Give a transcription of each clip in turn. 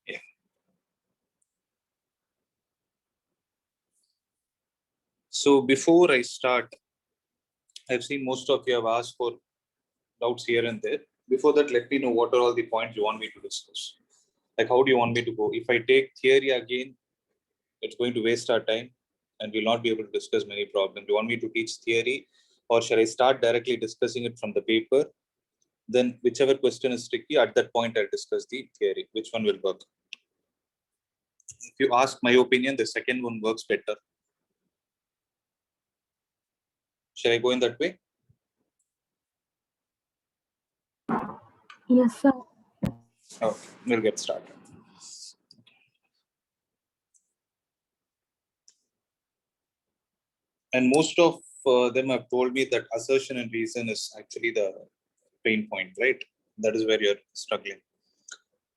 Yeah. So before I start, I've seen most of you have asked for doubts here and there. Before that, let me know what are all the points you want me to discuss. Like, how do you want me to go? If I take theory again, it's going to waste our time and we'll not be able to discuss many problems. Do you want me to teach theory, or shall I start directly discussing it from the paper? Then whichever question is tricky, at that point I'll discuss the theory. Which one will work? If you ask my opinion, the second one works better. Shall I go in that way? Yes, sir. Okay, we'll get started. And most of them have told me that assertion and reason is actually the pain point, right? That is where you're struggling.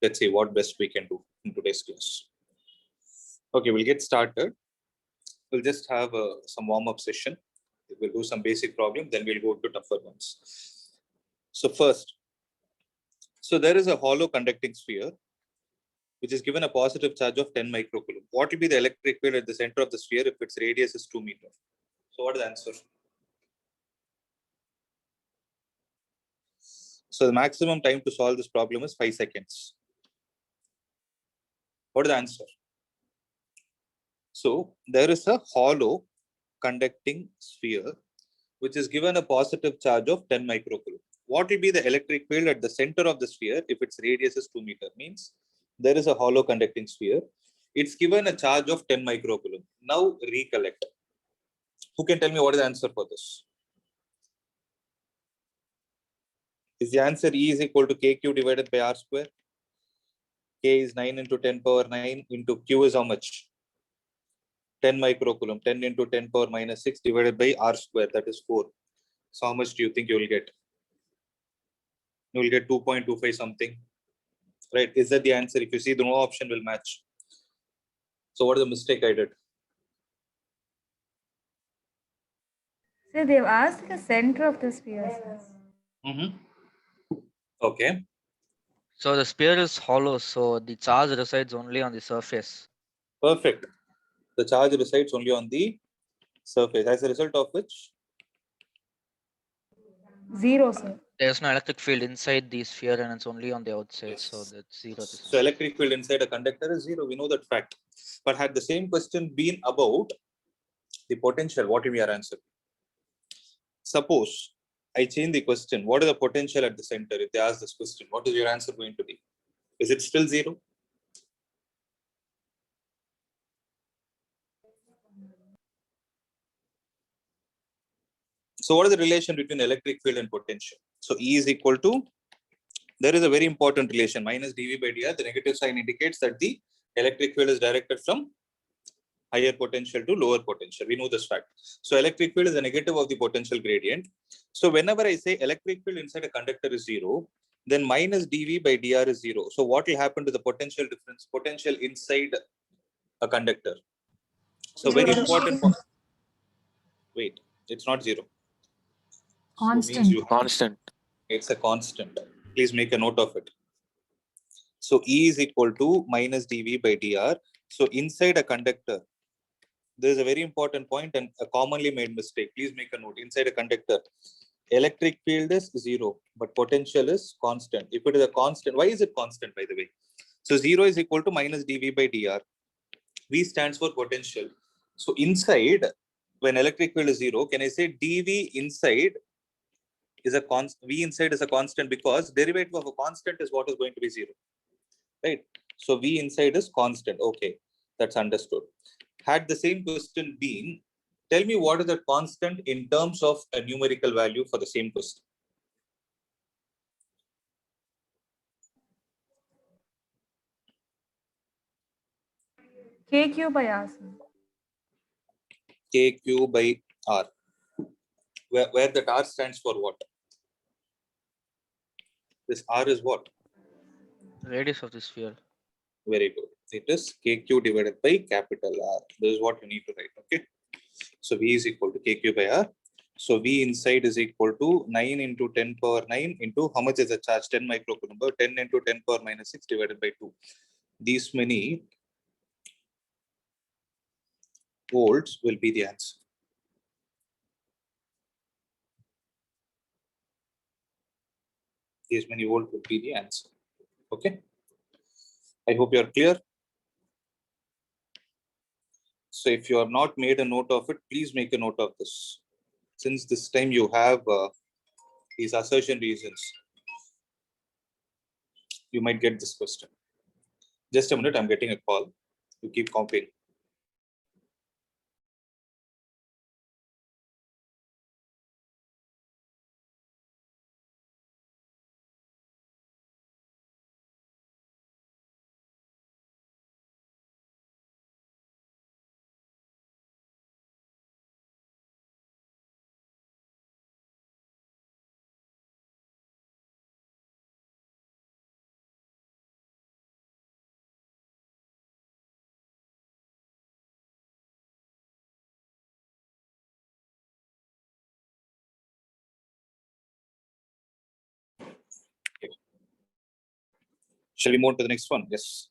Let's see what best we can do in today's class. Okay, we'll get started. We'll just have some warm-up session. We'll do some basic problem, then we'll go to tougher ones. So first, so there is a hollow conducting sphere which is given a positive charge of 10 microcoulomb. What will be the electric field at the center of the sphere if its radius is 2 meters? So what is the answer? So the maximum time to solve this problem is 5 seconds. What is the answer? So there is a hollow conducting sphere which is given a positive charge of 10 microcoulomb. What will be the electric field at the center of the sphere if its radius is 2 meters? Means there is a hollow conducting sphere. It's given a charge of 10 microcoulomb. Now recollect. Who can tell me what is the answer for this? Is the answer E is equal to KQ divided by R square? K is 9 into 10 power 9 into Q is how much? 10 microcoulomb. 10 into 10 power minus 6 divided by R square, that is 4. So how much do you think you will get? You will get 2.25 something. Right? Is that the answer? If you see, the no option will match. So what is the mistake I did? So they've asked the center of the sphere. Okay. So the sphere is hollow, so the charge resides only on the surface. Perfect. The charge resides only on the surface. As a result of which? 0, sir. There's no electric field inside the sphere and it's only on the outside. Yes. So that's 0. So electric field inside a conductor is 0. We know that fact. But had the same question been about the potential, what will be our answer? Suppose I change the question. What is the potential at the center? If they ask this question, what is your answer going to be? Is it still 0? So what is the relation between electric field and potential? So E is equal to, there is a very important relation, minus dV by dr. The negative sign indicates that the electric field is directed from higher potential to lower potential. We know this fact. So electric field is the negative of the potential gradient. So whenever I say electric field inside a conductor is 0, then minus dV by dr is 0. So what will happen to the potential difference, potential inside a conductor? So very important. Wait, it's not 0. Constant. So constant. It's a constant. Please make a note of it. So E is equal to minus dV by dr. So inside a conductor, there is a very important point and a commonly made mistake. Please make a note. Inside a conductor, electric field is 0, but potential is constant. If it is a constant, why is it constant, by the way? So 0 is equal to minus dV by dr. V stands for potential. So inside, when electric field is 0, can I say dV inside is a constant? V inside is a constant because derivative of a constant is what is going to be 0. Right? So V inside is constant. Okay, that's understood. Had the same question been, tell me what is the constant in terms of a numerical value for the same question? KQ by R, sir. KQ by R. Where that R stands for what? This R is what? Radius of the sphere. Very good. It is KQ divided by capital R. This is what you need to write. Okay. So V is equal to KQ by R. So V inside is equal to 9 into 10 power 9 into how much is the charge? 10 microcoulomb. 10 into 10 power minus 6 divided by 2. These many volts will be the answer. These many volts will be the answer. Okay. I hope you are clear. So if you have not made a note of it, please make a note of this. Since this time you have these assertion reasons, you might get this question. Just a minute, I'm getting a call. You keep copying. Shall we move on to the next one? Yes.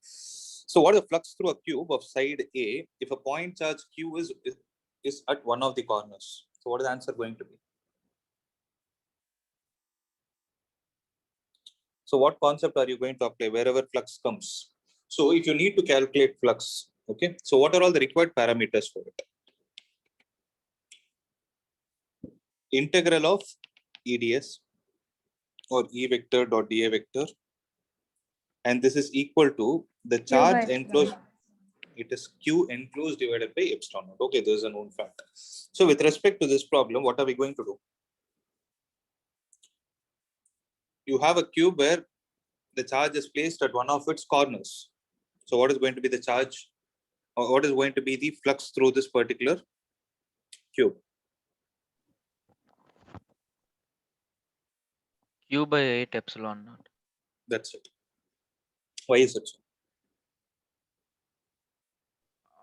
So what is the flux through a cube of side A if a point charge Q is at one of the corners? So what is the answer going to be? So what concept are you going to apply wherever flux comes? So if you need to calculate flux, okay, so what are all the required parameters for it? Integral of EDS or E vector dot dA vector, and this is equal to the charge enclosed. It is Q enclosed divided by epsilon naught. Okay, there's a known fact. So with respect to this problem, what are we going to do? You have a cube where the charge is placed at one of its corners. So what is going to be the charge, or what is going to be the flux through this particular cube? Q by 8 epsilon naught. That's it. Why is it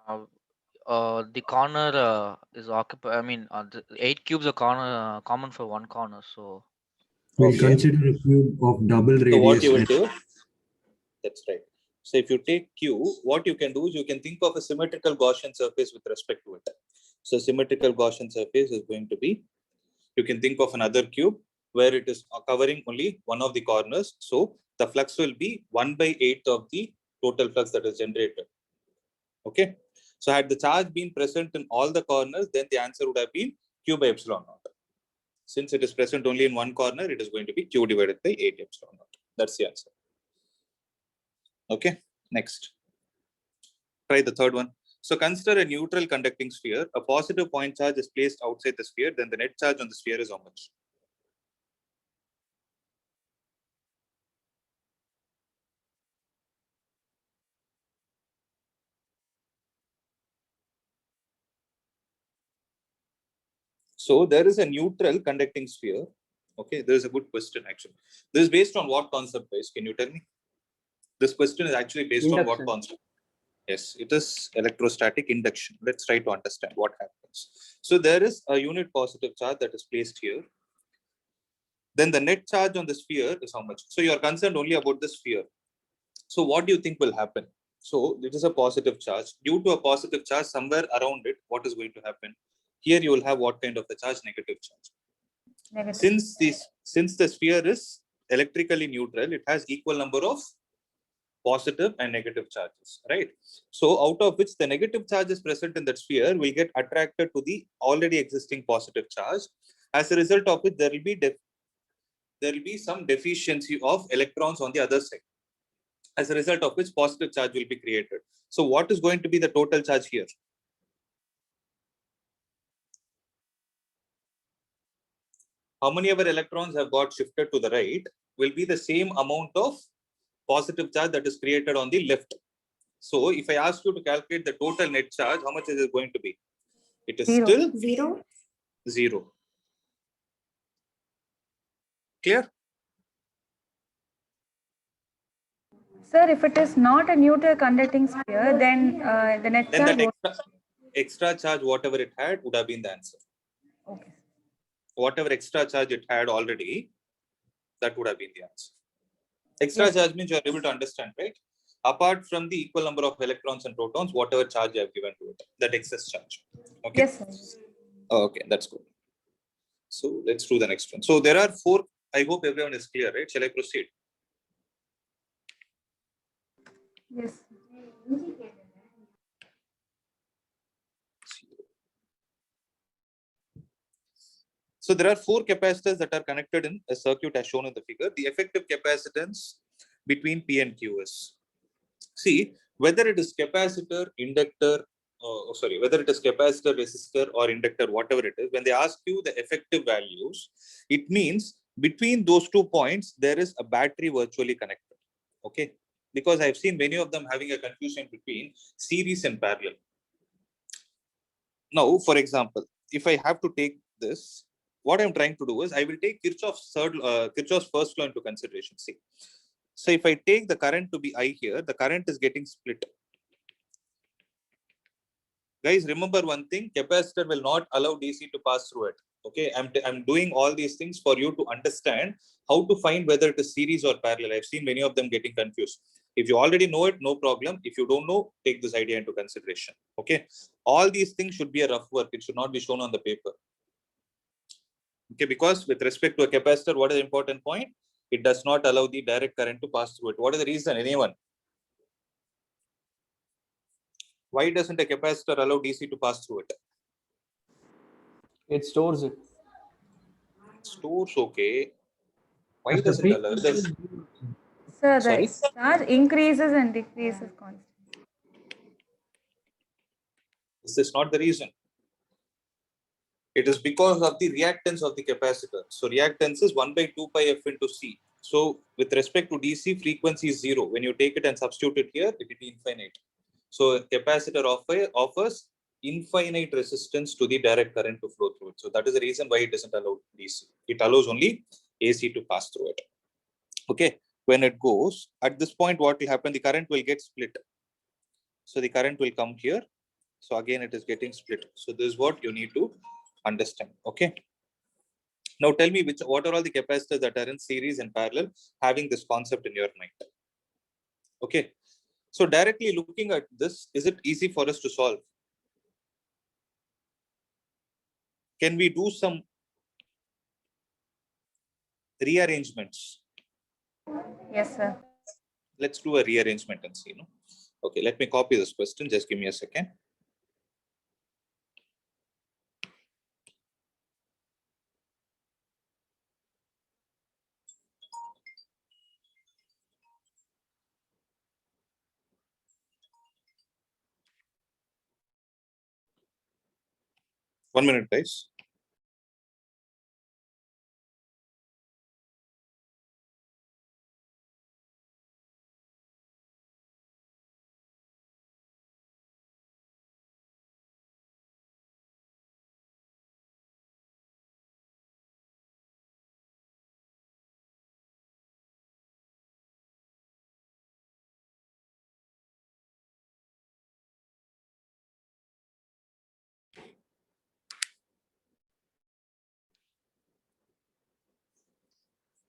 so? The corner is occupied. I mean, the 8 cubes are common for one corner. So We'll Okay. consider a cube of double So what radius. you will do? That's right. So if you take Q, what you can do is you can think of a symmetrical Gaussian surface with respect to it. So symmetrical Gaussian surface is going to be, you can think of another cube where it is covering only one of the corners. So the flux will be 1/8 of the total flux that is generated. Okay. So had the charge been present in all the corners, then the answer would have been Q by epsilon naught. Since it is present only in one corner, it is going to be Q divided by 8 epsilon naught. That's the answer. Okay. Next. Try the third one. So consider a neutral conducting sphere. A positive point charge is placed outside the sphere. Then the net charge on the sphere is how much? So there is a neutral conducting sphere. Okay, there is a good question actually. This is based on what concept base? Can you tell me? This question is actually based on what concept? Yes, it is electrostatic induction. Let's try to understand what happens. So there is a unit positive charge that is placed here. Then the net charge on the sphere is how much? So you are concerned only about the sphere. So what do you think will happen? So it is a positive charge. Due to a positive charge somewhere around it, what is going to happen? Here you will have what kind of a charge? Negative charge. Negative. Since the sphere is electrically neutral, it has equal number of positive and negative charges, right? So out of which the negative charge is present in that sphere will get attracted to the already existing positive charge. As a result of it, there will be some deficiency of electrons on the other side. As a result of which positive charge will be created. So what is going to be the total charge here? How many of our electrons have got shifted to the right will be the same amount of positive charge that is created on the left. So if I ask you to calculate the total net charge, how much is it going to be? It is still zero. Clear? Sir, if it is not a neutral conducting sphere, then the net Then charge. that extra charge, whatever it had, would have been the answer. Okay. whatever extra charge it had already, that would have been the answer. Extra Yes. charge means you are able to understand, right? Apart from the equal number of electrons and protons, whatever charge you have given to it, that excess charge. Okay. Yes, sir. Okay, that's good. So let's do the next one. So there are 4. I hope everyone is clear, right? Shall I proceed? Yes. So there are 4 capacitors that are connected in a circuit as shown in the figure. The effective capacitance between P and Q is. See, whether it is capacitor, inductor, whether it is capacitor, resistor, or inductor, whatever it is, when they ask you the effective values, it means between those 2 points, there is a battery virtually connected. Okay. Because I've seen many of them having a confusion between series and parallel. Now, for example, if I have to take this, what I'm trying to do is I will take Kirchhoff's first law into consideration. See, so if I take the current to be I here, the current is getting split. Guys, remember one thing: capacitor will not allow DC to pass through it. Okay, I'm doing all these things for you to understand how to find whether it is series or parallel. I've seen many of them getting confused. If you already know it, no problem. If you don't know, take this idea into consideration. Okay, all these things should be a rough work. It should not be shown on the paper. Okay, because with respect to a capacitor, what is the important point? It does not allow the direct current to pass through it. What is the reason? Anyone? Why doesn't a capacitor allow DC to pass through it? It stores it. Stores, okay. Why As the does it allow? frequency- Sir, Sorry? the charge increases and decreases constantly. This is not the reason. It is because of the reactance of the capacitor. So reactance is 1 by 2 pi f into C. So with respect to DC, frequency is 0. When you take it and substitute it here, it will be infinite. So a capacitor offers infinite resistance to the direct current to flow through it. So that is the reason why it doesn't allow DC. It allows only AC to pass through it. Okay. When it goes, at this point, what will happen? The current will get split. So the current will come here. So again, it is getting split. So this is what you need to understand. Okay. Now tell me what are all the capacitors that are in series and parallel having this concept in your mind. Okay. So directly looking at this, is it easy for us to solve? Can we do some rearrangements? Yes, sir. Let's do a rearrangement and see. Okay, let me copy this question. Just give me a second. One minute, guys.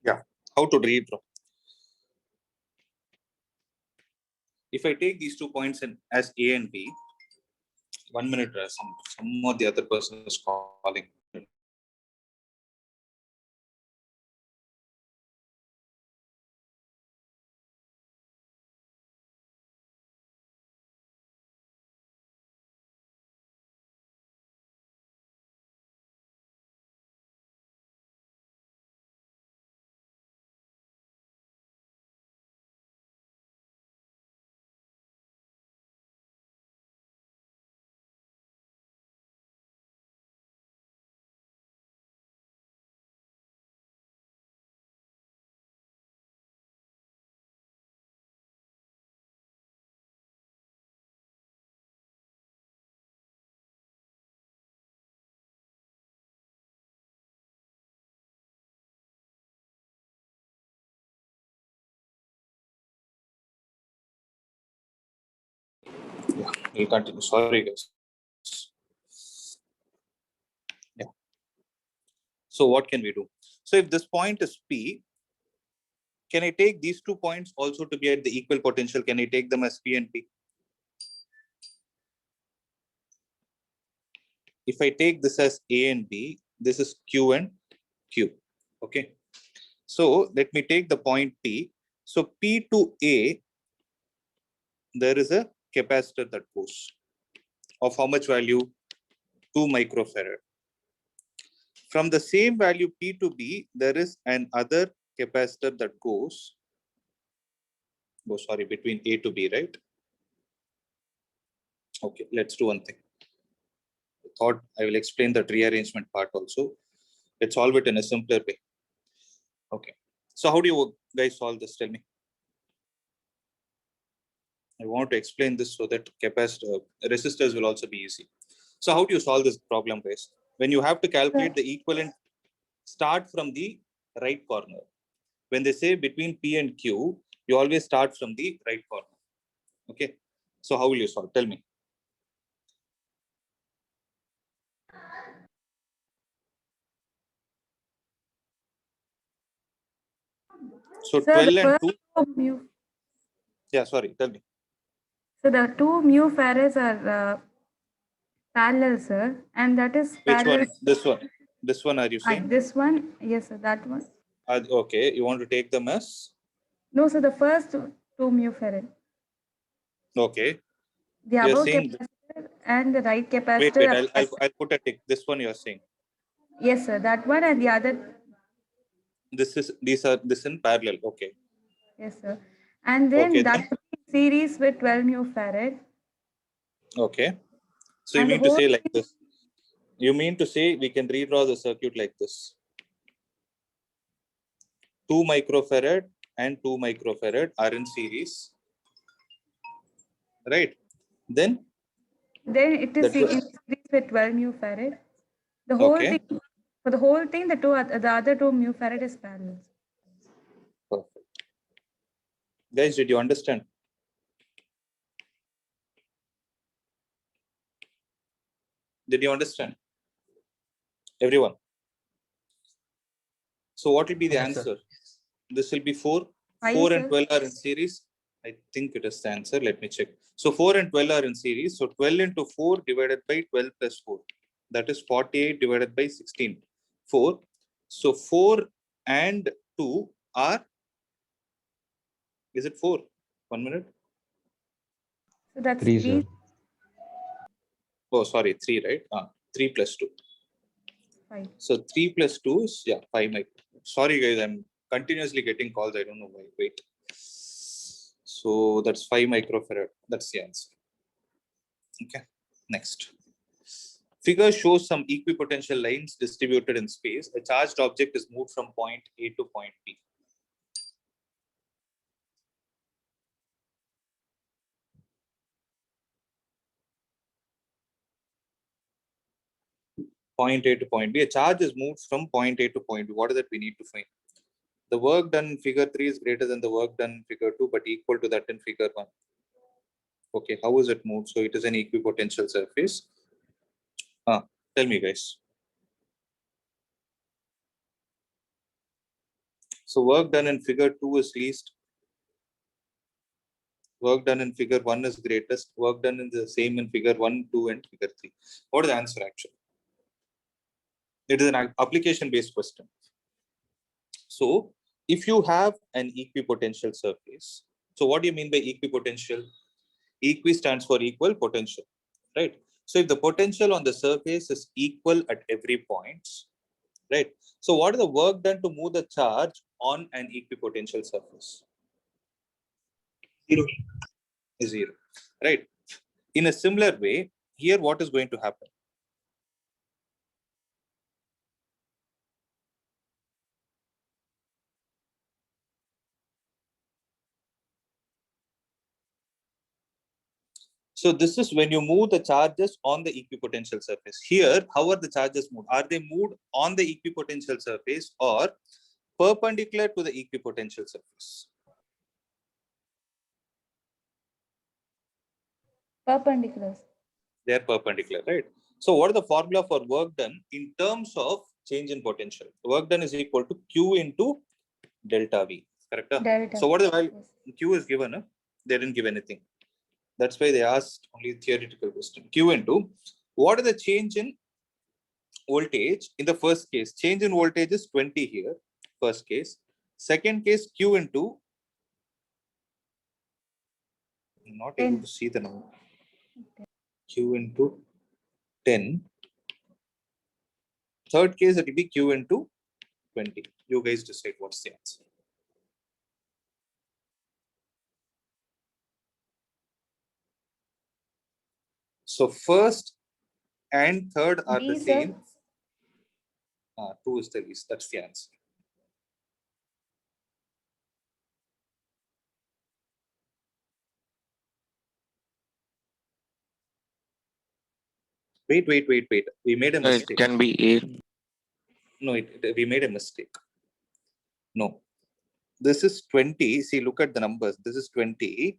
Yeah, how to redraw. If I take these 2 points as A and B, 1 minute, some of the other person is calling. Yeah, we'll continue. Sorry, guys. Yeah. So what can we do? So if this point is P, can I take these 2 points also to be at the equal potential? Can I take them as P and P? If I take this as A and B, this is Q and Q. Okay. So let me take the point P. So P to A, there is a capacitor that goes of how much value? 2 microfarad. From the same value P to B, there is another capacitor that goes, between A to B, right? Okay, let's do one thing. I thought I will explain that rearrangement part also. Let's solve it in a simpler way. Okay. So how do you guys solve this? Tell me. I want to explain this so that resistors will also be easy. So how do you solve this problem, guys? When you have to calculate the equivalent, start from the right corner. When they say between P and Q, you always start from the right corner. Okay. So how will you solve? Tell me. So Sir, 12 the and first 2. mu, Yeah, sorry. Tell me. so the 2 mu farads are parallel, sir, and that is Which parallel. one? This one. This one are you saying? This one, yes, sir, that one. Okay. You want to take them as? No, sir, the first 2 mu farad. Okay. The You're above saying, capacitor and the right wait, capacitor. I'll put a tick. This one you're saying. Yes, sir, that one and the other. This in parallel. Okay. Yes, sir. And then Okay, that would be series with 12 mu farad. Okay. So you And the mean to whole say like this? You mean to say we can redraw the circuit like this? 2 microfarad and 2 microfarad are in series, right? Then it is that was, in series with 12 mu farad. The whole okay. thing, for the whole thing, the other 2 mu farad is parallel. Perfect. Guys, did you understand? Did you understand? Everyone. So what will be the Yes, sir. answer? This will be 4. Why, 4 sir? and 12 are in series. I think it is the answer. Let me check. So 4 and 12 are in series. So 12 into 4 divided by 12 plus 4. That is 48 divided by 16. 4. So 4 and 2 are, is it 4? 1 minute. So that's 3, 3. sir. Oh, sorry, 3, right? 3 plus 2. 5. So 3 plus 2 is, 5 micro. Sorry, guys, I'm continuously getting calls. I don't know why. Wait. So that's 5 microfarad. That's the answer. Okay. Next. Figure shows some equipotential lines distributed in space. A charged object is moved from point A to point B. Point A to point B. A charge is moved from point A to point B. What is it we need to find? The work done in figure 3 is greater than the work done in figure 2, but equal to that in figure 1. Okay, how is it moved? So it is an equipotential surface. Tell me, guys. So work done in figure 2 is least. Work done in figure 1 is greatest. Work done in the same in figure 1, 2, and figure 3. What is the answer actually? It is an application-based question. So if you have an equipotential surface, so what do you mean by equipotential? Equi stands for equal potential, right? So if the potential on the surface is equal at every point, right? So what is the work done to move the charge on an equipotential surface? 0 is 0, right? In a similar way, here what is going to happen? So this is when you move the charges on the equipotential surface. Here, how are the charges moved? Are they moved on the equipotential surface or perpendicular to the equipotential surface? Perpendicular. They are perpendicular, right? So what is the formula for work done in terms of change in potential. Work done is equal to Q into delta V. Correct? Delta. So what is the value? Yes. Q is given. They didn't give anything. That's why they asked only theoretical question. Q into what is the change in voltage in the first case? Change in voltage is 20 here. First case. Second case, Q into. I'm not able to see the number. Q into 10. Third case, it will be Q into 20. You guys decide what's the answer. So first and third are the B, sir. same. 2 is the least. That's the answer. Wait. We made a It mistake. can be A. No, we made a mistake. No. This is 20. See, look at the numbers. This is 20.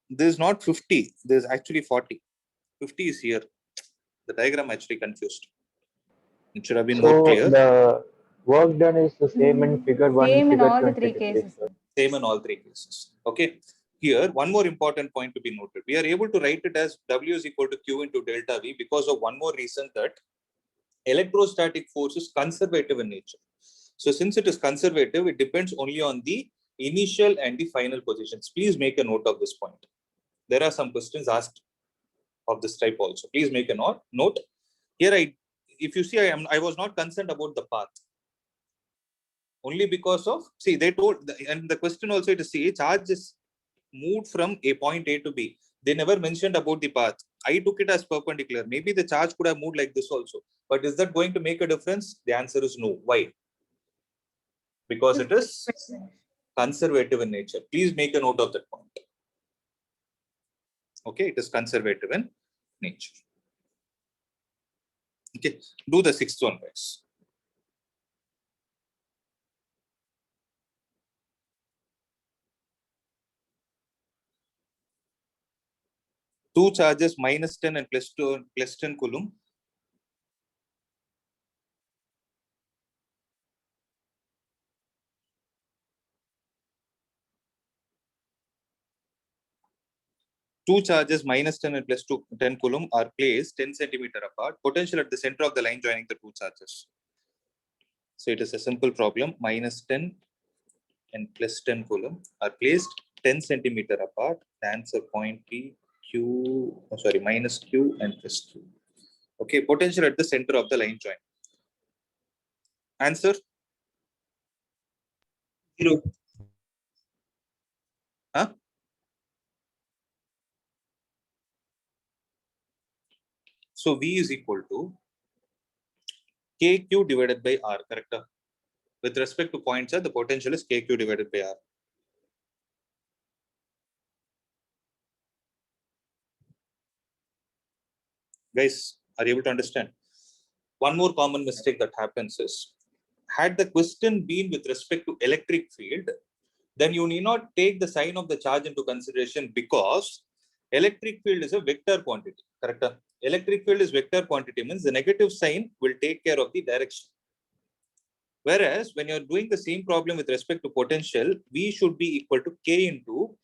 This is not 50. This is actually 40. 50 is here. The diagram actually confused. It should have been more So clear. the work done is the same in figure 1, Same in figure all the 23, three cases. sir. Same in all three cases. Okay. Here, one more important point to be noted. We are able to write it as W is equal to Q into delta V because of one more reason, that electrostatic force is conservative in nature. So since it is conservative, it depends only on the initial and the final positions. Please make a note of this point. There are some questions asked of this type also. Please make a note. Here, if you see, I was not concerned about the path. Only because of, see, they told, and the question also it is, see, charge is moved from a point A to B. They never mentioned about the path. I took it as perpendicular. Maybe the charge could have moved like this also. But is that going to make a difference? The answer is no. Why? Because it is conservative in nature. Please make a note of that point. Okay, it is conservative in nature. Okay, do the sixth one, guys. Two charges minus 10 and plus 10 coulomb. Two charges minus 10 and plus 10 coulomb are placed 10 centimeter apart. Potential at the center of the line joining the two charges. So it is a simple problem. Minus 10 and plus 10 coulomb are placed 10 centimeter apart. The answer point P, Q, minus Q and plus Q. Okay, potential at the center of the line joint. Answer? 0. Huh? So V is equal to KQ divided by R, correct? With respect to point charge, the potential is KQ divided by R. Guys, are you able to understand? One more common mistake that happens is, had the question been with respect to electric field, then you need not take the sign of the charge into consideration, because electric field is a vector quantity, correct? Electric field is vector quantity, means the negative sign will take care of the direction. Whereas when you're doing the same problem with respect to potential, V should be equal to K into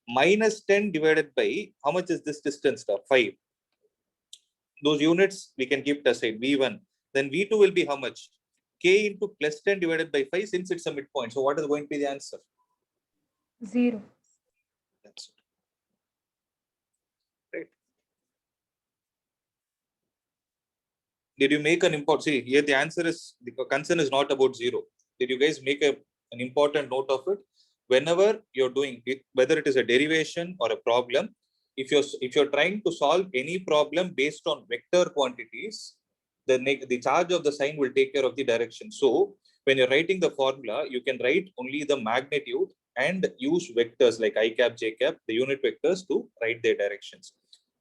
minus 10 divided by, how much is this distance? 5. Those units we can keep aside, V1. Then V2 will be how much? K into plus 10 divided by 5, since it's a midpoint. So what is going to be the answer? 0. That's it. Right. Did you make an import? See, here the answer is, the concern is not about 0. Did you guys make an important note of it? Whenever you're doing it, whether it is a derivation or a problem, if you're trying to solve any problem based on vector quantities, the charge of the sign will take care of the direction. So when you're writing the formula, you can write only the magnitude and use vectors like I cap, J cap, the unit vectors, to write their directions.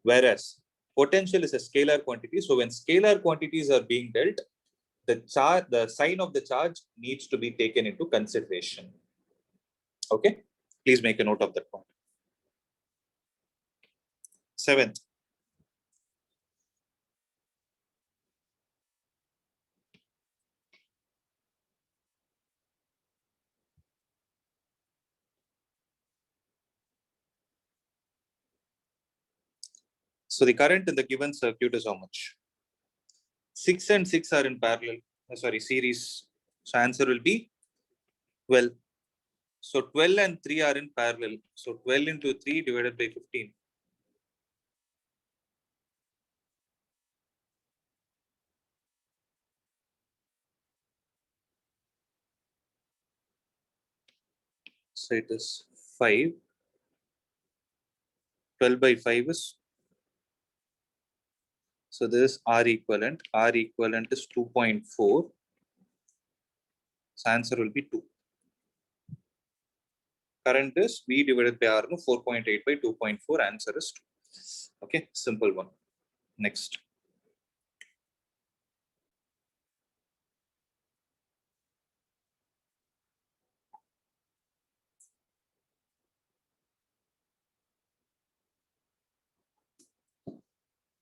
Whereas potential is a scalar quantity. So when scalar quantities are being dealt, the sign of the charge needs to be taken into consideration. Okay, please make a note of that point. 7th. So the current in the given circuit is how much? 6 and 6 are in parallel, series. So answer will be 12. So 12 and 3 are in parallel. So 12 into 3 divided by 15. So it is 5. 12 by 5 is, so this is R equivalent. R equivalent is 2.4. So answer will be 2. Current is V divided by R, 4.8 by 2.4. Answer is 2. Okay, simple one. Next.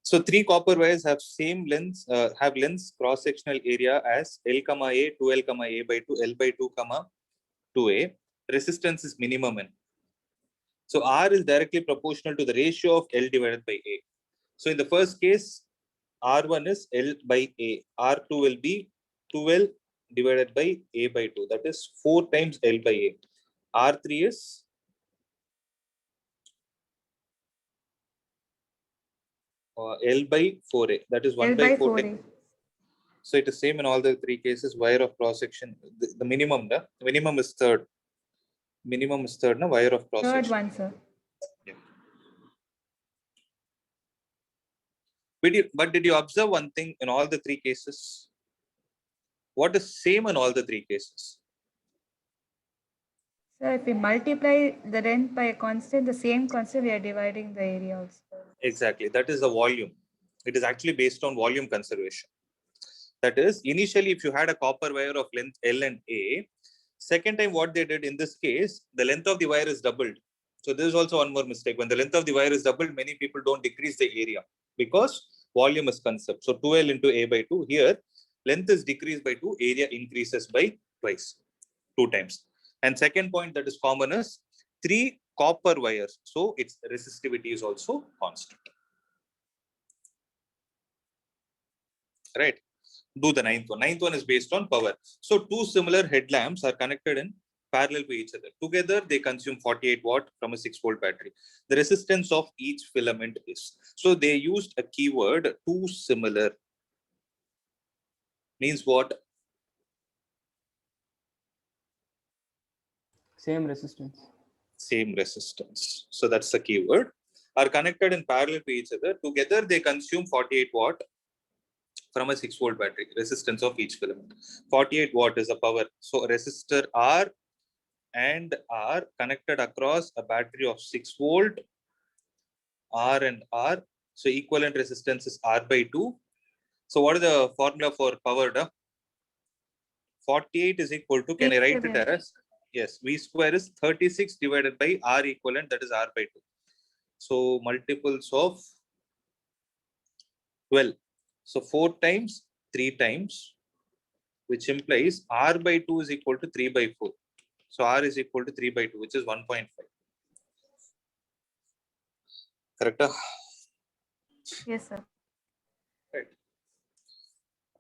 So 3 copper wires have same length, have length cross-sectional area as L, A, 2L, A by 2, L by 2, 2A. Resistance is minimum N. So R is directly proportional to the ratio of L divided by A. So in the first case, R1 is L by A. R2 will be 2L divided by A by 2. That is 4 times L by A. R3 is L by 4A. That is 1 L by by 4 4A. times. So it is same in all the 3 cases. Wire of cross section. The minimum, the minimum is third. Minimum is third, na wire of cross Third section. one, sir. Yeah. But did you observe one thing in all the 3 cases? What is same in all the 3 cases? So if we multiply the length by a constant, the same constant, we are dividing the area also. Exactly. That is the volume. It is actually based on volume conservation. That is, initially, if you had a copper wire of length L and A, second time what they did in this case, the length of the wire is doubled. So this is also one more mistake. When the length of the wire is doubled, many people don't decrease the area because volume is conserved. So 2L into A by 2. Here, length is decreased by 2, area increases by twice, 2 times. And second point that is common is 3 copper wires. So its resistivity is also constant. Right? Do the ninth one. Ninth one is based on power. So 2 similar headlamps are connected in parallel to each other. Together, they consume 48 watt from a 6-volt battery. The resistance of each filament is. So they used a keyword, 2 similar. Means what? Same resistance. Same resistance. So that's the keyword. Are connected in parallel to each other. Together, they consume 48 watt from a 6-volt battery. Resistance of each filament. 48 watt is the power. So resistor R and R connected across a battery of 6 volt, R and R. So equivalent resistance is R by 2. So what is the formula for power? 48 is equal to, can I write it as? Yes, V square is 36 divided by R equivalent, that is R by 2. So multiples of 12. So 4 times, 3 times, which implies R by 2 is equal to 3 by 4. So R is equal to 3 by 2, which is 1.5. Correct? Yes, sir. Right.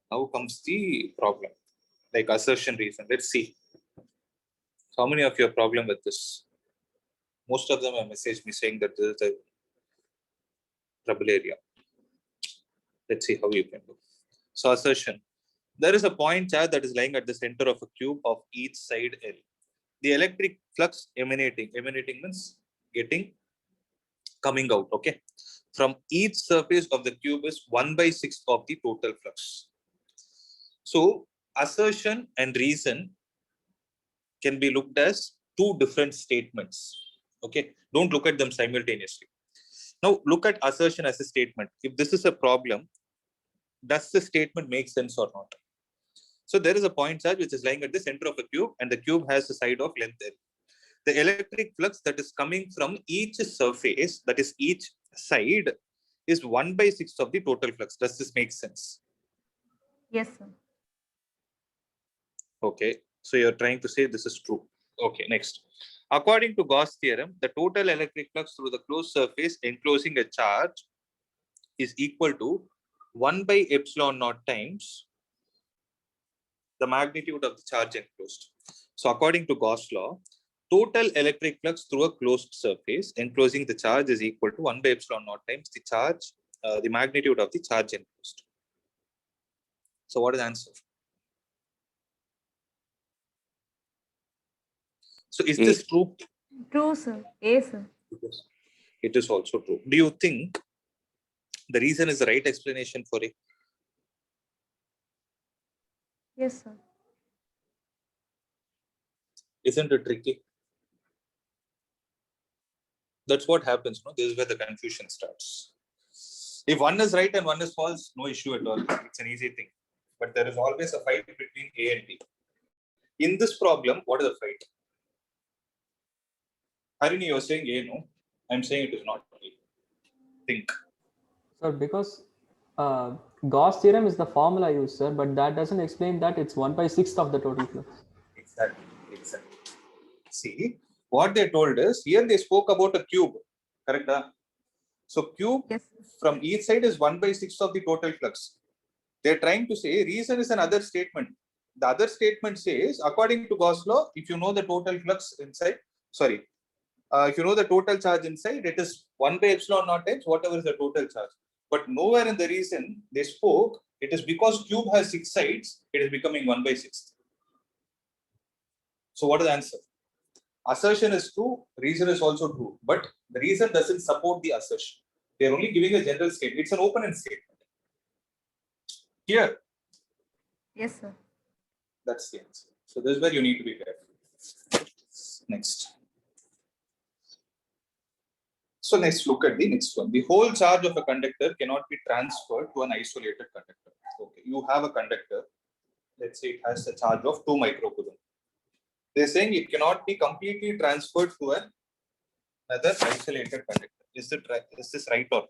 Now comes the problem, like assertion reason. Let's see. So how many of you have problem with this? Most of them have messaged me saying that this is a trouble area. Let's see how you can do. So assertion. There is a point charge that is lying at the center of a cube of each side L. The electric flux emanating means coming out, okay, from each surface of the cube is 1/6 of the total flux. So assertion and reason can be looked as 2 different statements. Okay, don't look at them simultaneously. Now look at assertion as a statement. If this is a problem, does the statement make sense or not? So there is a point charge which is lying at the center of a cube, and the cube has a side of length L. The electric flux that is coming from each surface, that is each side, is 1/6 of the total flux. Does this make sense? Yes, sir. Okay, so you're trying to say this is true. Okay, next. According to Gauss theorem, the total electric flux through the closed surface enclosing a charge is equal to 1 by epsilon naught times the magnitude of the charge enclosed. So according to Gauss law, total electric flux through a closed surface enclosing the charge is equal to 1 by epsilon naught times the charge, the magnitude of the charge enclosed. So what is the answer? So is this true? True, sir. A, sir. It is also true. Do you think the reason is the right explanation for it? Yes, sir. Isn't it tricky? That's what happens. No, this is where the confusion starts. If one is right and one is false, no issue at all. It's an easy thing. But there is always a fight between A and B. In this problem, what is the fight? Harini, you're saying A, no? I'm saying it is not A. Think. Sir, because Gauss theorem is the formula used, sir, but that doesn't explain that it's 1 by 6th of the total flux. Exactly. See, what they told is, here they spoke about a cube. Correct? So cube Yes. from each side is 1 by 6th of the total flux. They're trying to say reason is another statement. The other statement says, according to Gauss law, if you know the total flux inside, if you know the total charge inside, it is 1 by epsilon naught times whatever is the total charge. But nowhere in the reason they spoke, it is because cube has 6 sides, it is becoming 1 by 6th. So what is the answer? Assertion is true, reason is also true, but the reason doesn't support the assertion. They are only giving a general statement. It's an open-end statement. Here, Yes, sir. that's the answer. So this is where you need to be careful. Next. So next, look at the next one. The whole charge of a conductor cannot be transferred to an isolated conductor. Okay, you have a conductor. Let's say it has a charge of 2 microcoulomb. They're saying it cannot be completely transferred to another isolated conductor. Is this right or?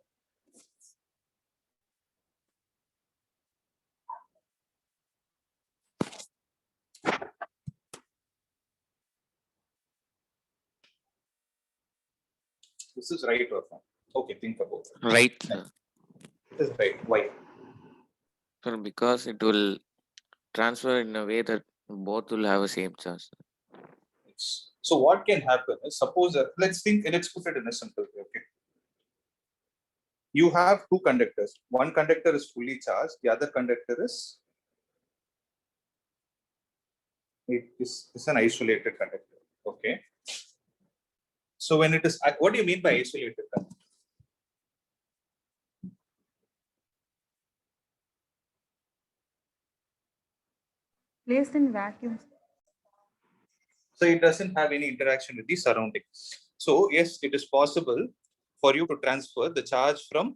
This is right or wrong? Okay, think about it. Right, This is right. Why? sir, because it will transfer in a way that both will have the same charge. So what can happen is, suppose let's put it in a simple way. Okay, you have 2 conductors. One conductor is fully charged. The other conductor is an isolated conductor. Okay. So when it is, what do you mean by isolated conductor? Placed in vacuum. So it doesn't have any interaction with the surrounding. So yes, it is possible for you to transfer the charge from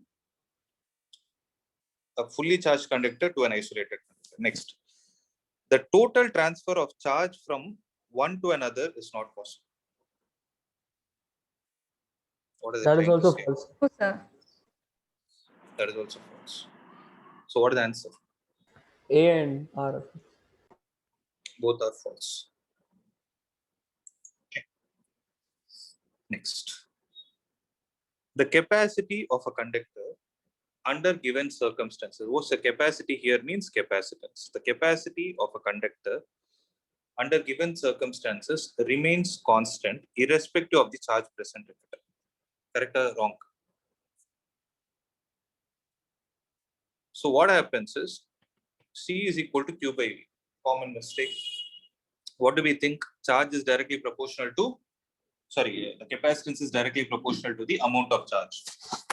a fully charged conductor to an isolated conductor. Next, the total transfer of charge from one to another is not possible. What is That is also say? false. Oh, sir. That is also false. So what is the answer? A and R. Both are false. Okay. Next, the capacity of a conductor under given circumstances. What's the capacity here means capacitance. The capacity of a conductor under given circumstances remains constant irrespective of the charge present in it. Correct or wrong? So what happens is C is equal to Q by V. Common mistake. What do we think? Charge is directly proportional to, the capacitance is directly proportional to the amount of charge.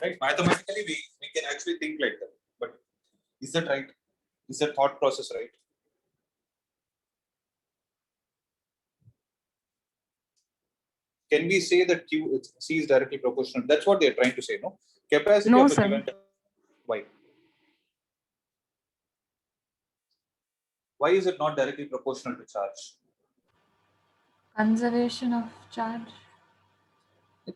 Right? Mathematically, we can actually think like that. But is that right? Is that thought process right? Can we say that C is directly proportional? That's what they're trying to say, no? Capacity No, of a sir. given. Why? Why is it not directly proportional to charge? Conservation of charge.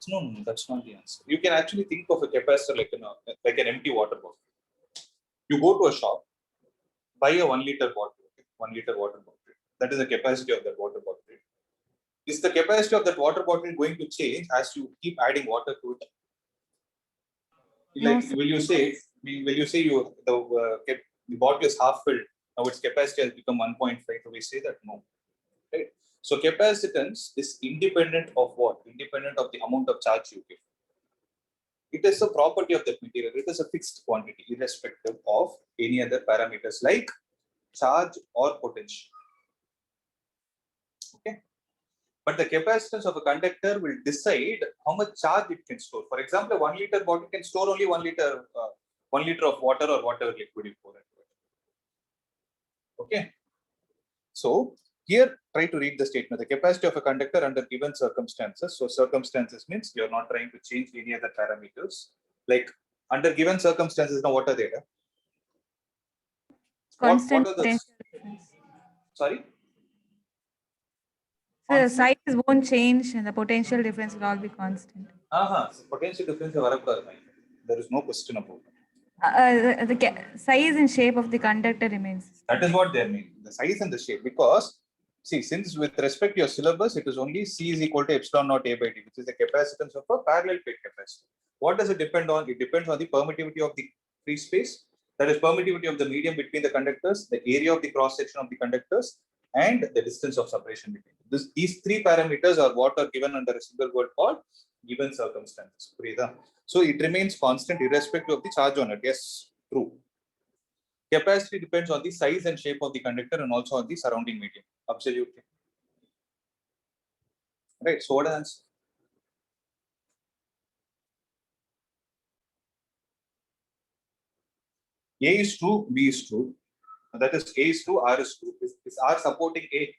No, that's not the answer. You can actually think of a capacitor like an empty water bottle. You go to a shop, buy a 1 liter bottle, 1 liter water bottle. That is the capacity of that water bottle. Is the capacity of that water bottle going to change as you keep adding water to it? No, Like, sir. will you say When you say the bottle is half filled, now its capacity has become 1.5. So we say that no, right? So capacitance is independent of what? Independent of the amount of charge you give. It is a property of that material. It is a fixed quantity, irrespective of any other parameters like charge or potential. Okay. But the capacitance of a conductor will decide how much charge it can store. For example, a 1 liter bottle can store only 1 liter, 1 liter of water or whatever liquid you pour into it. Okay. So here, try to read the statement. The capacity of a conductor under given circumstances. So circumstances means you're not trying to change any other parameters. Like under given circumstances, now what are they? Constant what are the? potential difference. Sorry. So the size won't change and the potential difference will all be constant. So potential difference there is no question about it. The size and shape of the conductor remains. That is what they mean, the size and the shape. Because see, since with respect to your syllabus, it is only C is equal to epsilon naught A by D, which is the capacitance of a parallel plate capacitor. What does it depend on? It depends on the permittivity of the free space, that is permittivity of the medium between the conductors, the area of the cross section of the conductors, and the distance of separation between them. These three parameters are what are given under a single word called given circumstances. So it remains constant irrespective of the charge on it. Yes, true. Capacity depends on the size and shape of the conductor and also on the surrounding medium. Absolutely. Right. So what is the answer? A is true, B is true. That is, A is true, R is true. Is R supporting A?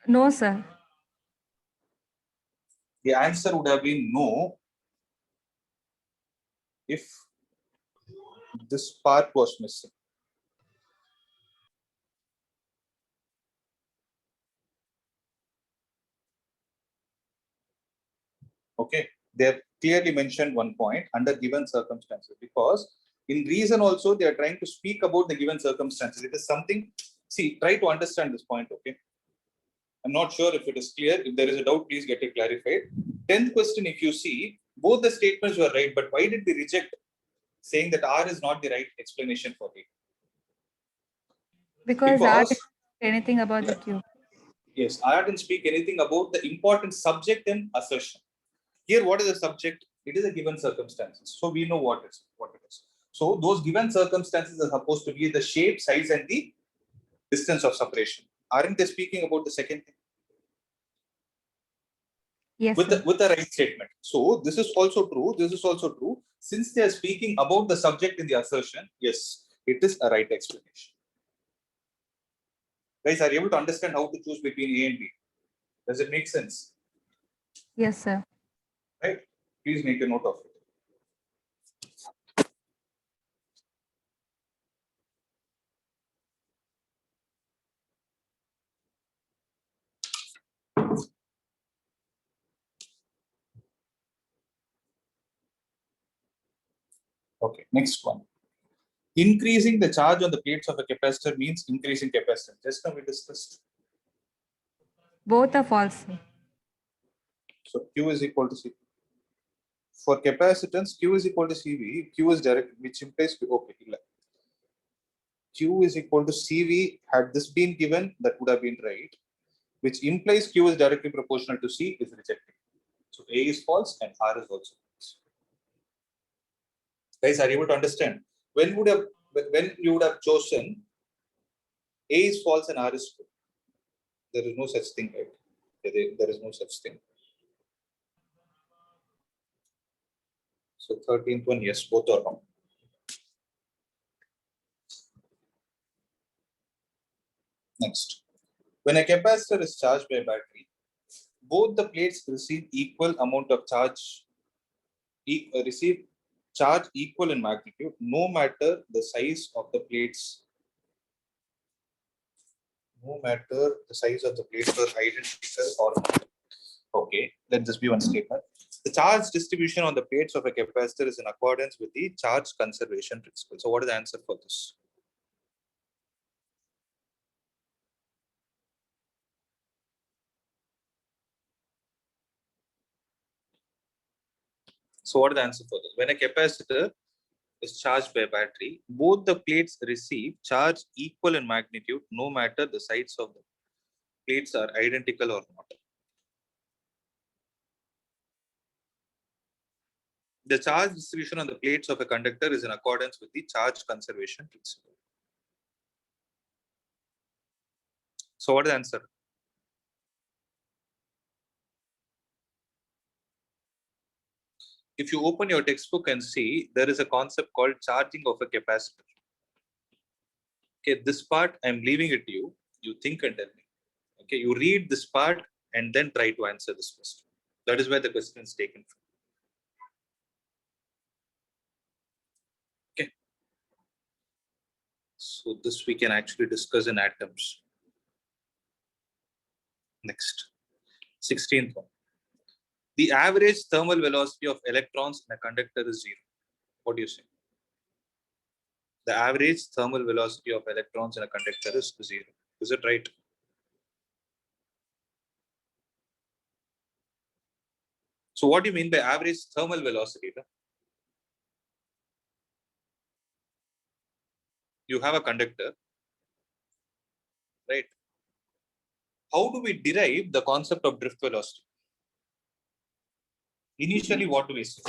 No, sir. The answer would have been no if this part was missing. Okay, they have clearly mentioned one point under given circumstances, because in reason also they are trying to speak about the given circumstances. It is something, see, try to understand this point. Okay, I'm not sure if it is clear. If there is a doubt, please get it clarified. 10th question, if you see, both the statements were right, but why did we reject saying that R is not the right explanation for it? Because Because R didn't say anything about the cube. yes, R didn't speak anything about the important subject in assertion. Here, what is the subject? It is a given circumstances. So we know what it is. So those given circumstances are supposed to be the shape, size, and the distance of separation. Aren't they speaking about the second thing? Yes, With sir. the right statement. So this is also true. This is also true. Since they are speaking about the subject in the assertion, yes, it is a right explanation. Guys, are you able to understand how to choose between A and B? Does it make sense? Yes, sir. Right? Please make a note of it. Okay, next one. Increasing the charge on the plates of a capacitor means increasing capacitance. Just now we discussed. Both are false, sir. So Q is equal to C. For capacitance, Q is equal to CV. Q is direct, which implies okay. Q is equal to CV. Had this been given, that would have been right. Which implies Q is directly proportional to C is rejected. So A is false and R is also false. Guys, are you able to understand? When you would have chosen A is false and R is true? There is no such thing, right? There is no such thing. So 13th one, yes, both are wrong. Next, when a capacitor is charged by a battery, both the plates receive equal amount of charge, receive charge equal in magnitude, no matter the size of the plates. No matter the size of the plates are identical or not. Okay, let this be one statement. The charge distribution on the plates of a capacitor is in accordance with the charge conservation principle. So what is the answer for this? So what is the answer for this? When a capacitor is charged by a battery, both the plates receive charge equal in magnitude, no matter the sides of the plates are identical or not. The charge distribution on the plates of a conductor is in accordance with the charge conservation principle. So what is the answer? If you open your textbook and see, there is a concept called charging of a capacitor. Okay, this part I'm leaving it to you. You think and tell me. Okay, you read this part and then try to answer this question. That is where the question is taken from. Okay. So this we can actually discuss in atoms. Next, 16th one. The average thermal velocity of electrons in a conductor is 0. What do you say? The average thermal velocity of electrons in a conductor is 0. Is it right? So what do you mean by average thermal velocity? You have a conductor, right? How do we derive the concept of drift velocity? Initially, what do we say?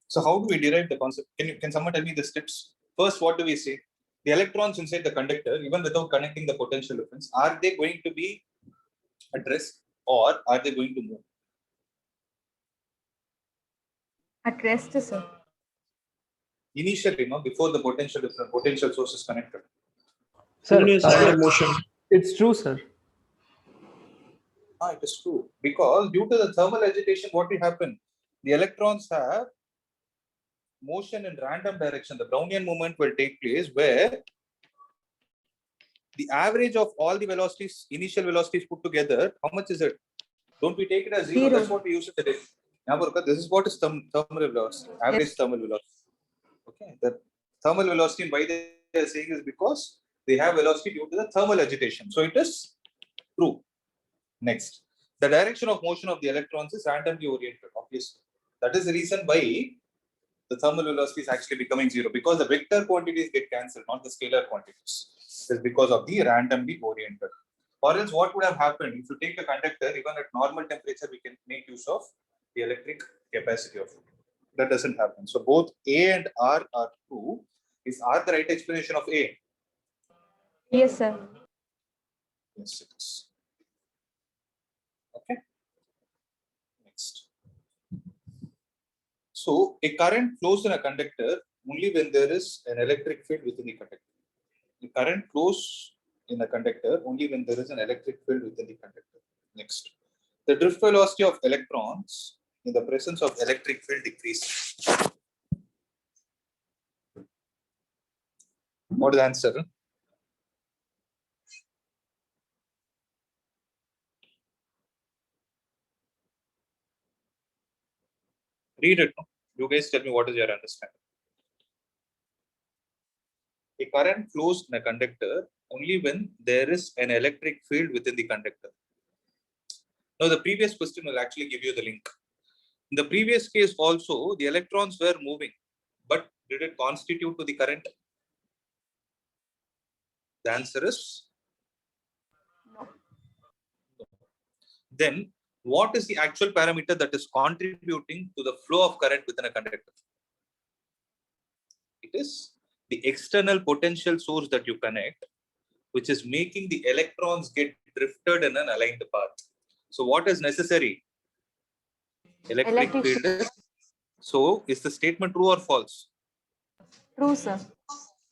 So how do we derive the concept? Can someone tell me the steps? First, what do we say? The electrons inside the conductor, even without connecting the potential difference, are they going to be at rest or are they going to move? At rest, sir. Initially, before the potential source is connected. Sir, motion. it's true, sir. It is true. Because due to the thermal agitation, what will happen? The electrons have motion in random direction. The Brownian movement will take place where the average of all the velocities, initial velocities put together, how much is it? Don't we take it as 0? That's what we use it. This is what is thermal velocity, average thermal velocity. Okay, the thermal velocity, why they are saying is because they have velocity due to the thermal agitation. So it is true. Next, the direction of motion of the electrons is randomly oriented, obviously. That is the reason why the thermal velocity is actually becoming 0, because the vector quantities get cancelled, not the scalar quantities. It's because of the randomly oriented. Or else what would have happened if you take a conductor, even at normal temperature, we can make use of the electric capacity of it. That doesn't happen. So both A and R are true. Is R the right explanation of A? Yes, sir. Yes, it is. Okay. Next. So a current flows in a conductor only when there is an electric field within the conductor. The current flows in a conductor only when there is an electric field within the conductor. Next. The drift velocity of electrons in the presence of electric field decreases. What is the answer? Read it. No? You guys tell me what is your understanding. A current flows in a conductor only when there is an electric field within the conductor. Now, the previous question will actually give you the link. In the previous case also, the electrons were moving, but did it constitute to the current? The answer is No. Then, what is the actual parameter that is contributing to the flow of current within a conductor? It is the external potential source that you connect, which is making the electrons get drifted in an aligned path. So what is necessary? Electric field. So is the statement true or false? True, sir.